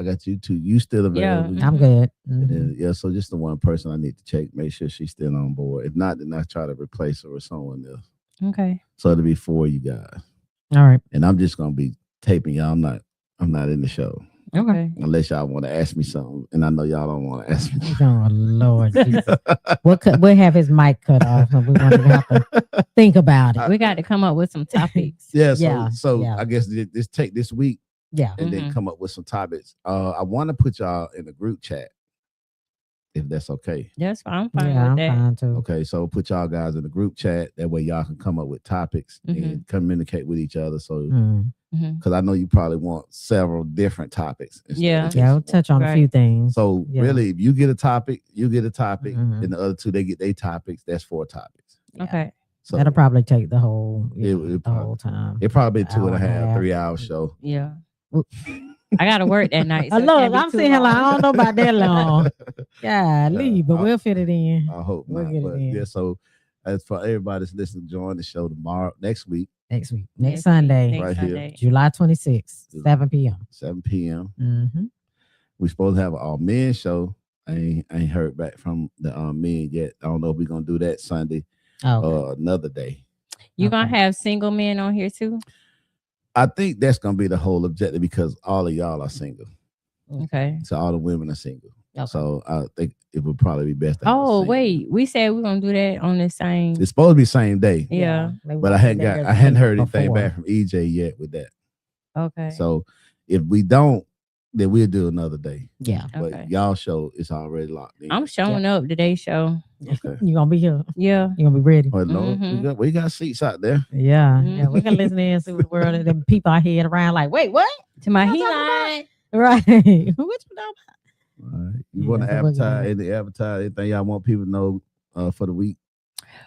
got you too. You still available? Yeah, I'm good. Mm-hmm. Then, so just the one person I need to check, make sure she's still on board. If not, then I try to replace her with someone else. Okay. So it'll be 4 you guys. All right. And I'm just gonna be taping y'all. I'm not in the show. Okay. Unless y'all want to ask me something, and I know y'all don't want to ask me. Oh Lord, Jesus. We'll have his mic cut off, and we won't even have to think about it. We got to come up with some topics. So I guess this take this week. Yeah. And then come up with some topics. I want to put y'all in a group chat, if that's okay. That's fine. I'm fine with that. Fine too. Okay, so put y'all guys in the group chat. That way y'all can come up with topics and communicate with each other. So, because I know you probably want several different topics. We'll touch on a few things. So really, if you get a topic, and the other 2 they get their topics. That's 4 topics. Okay. So that'll probably take the whole whole time. It probably 2.5, 3 hour show. Yeah. I gotta work that night. So look, I'm saying like I don't know about that long. But we'll fit it in. I hope we'll get it in. Yeah. So as for everybody that's listening, join the show next week. Next Sunday, right here, July 26th, 7 p.m. 7 p.m. Mm-hmm. We supposed to have an all men show. I ain't heard back from the men yet. I don't know if we're gonna do that Sunday or another day. You gonna have single men on here too? I think that's gonna be the whole objective because all of y'all are single. Okay. So all the women are single. Okay. So I think it would probably be best. Wait, we said we're gonna do that on the same. It's supposed to be same day. Yeah. But I hadn't heard anything back from EJ yet with that. Okay. So if we don't, then we'll do another day. Yeah. But y'all show is already locked in. I'm showing up today's show. Okay. You gonna be here? Yeah. You gonna be ready? Oh, Lord, we got seats out there. Yeah. Yeah. We can listen in and see what the world and then people are head around like, wait, what? To my heat. Right. What you know? All right. You want to advertise anything y'all want people to know for the week?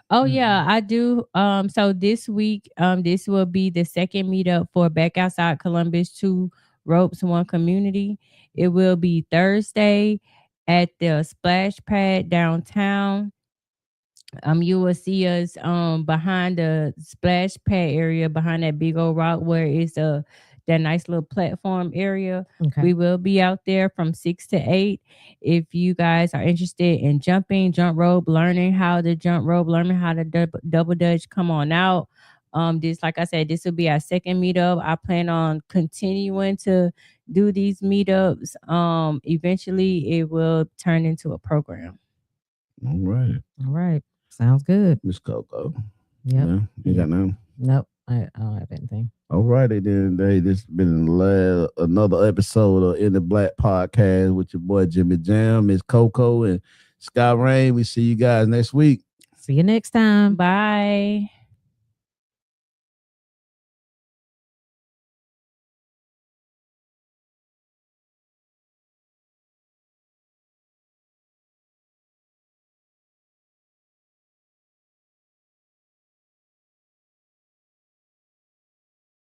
Oh yeah, I do. So this week, this will be the second meetup for Back Outside Columbus 2 Ropes 1 Community. It will be Thursday at the Splash Pad downtown. You will see us behind the Splash Pad area, behind that big old rock where it's that nice little platform area. Okay. We will be out there from 6 to 8. If you guys are interested in jumping, jump rope, learning how to jump rope, learning how to double dutch, come on out. This, like I said, this will be our second meetup. I plan on continuing to do these meetups. Eventually it will turn into a program. All right. Sounds good. Miss Coco. Yep. Yeah. You got none? Nope. I don't have anything. All righty then. This has been another episode of In the Black Podcast with your boy Jimmy Jam, Miss Coco, and Sky Rain. We see you guys next week. See you next time. Bye.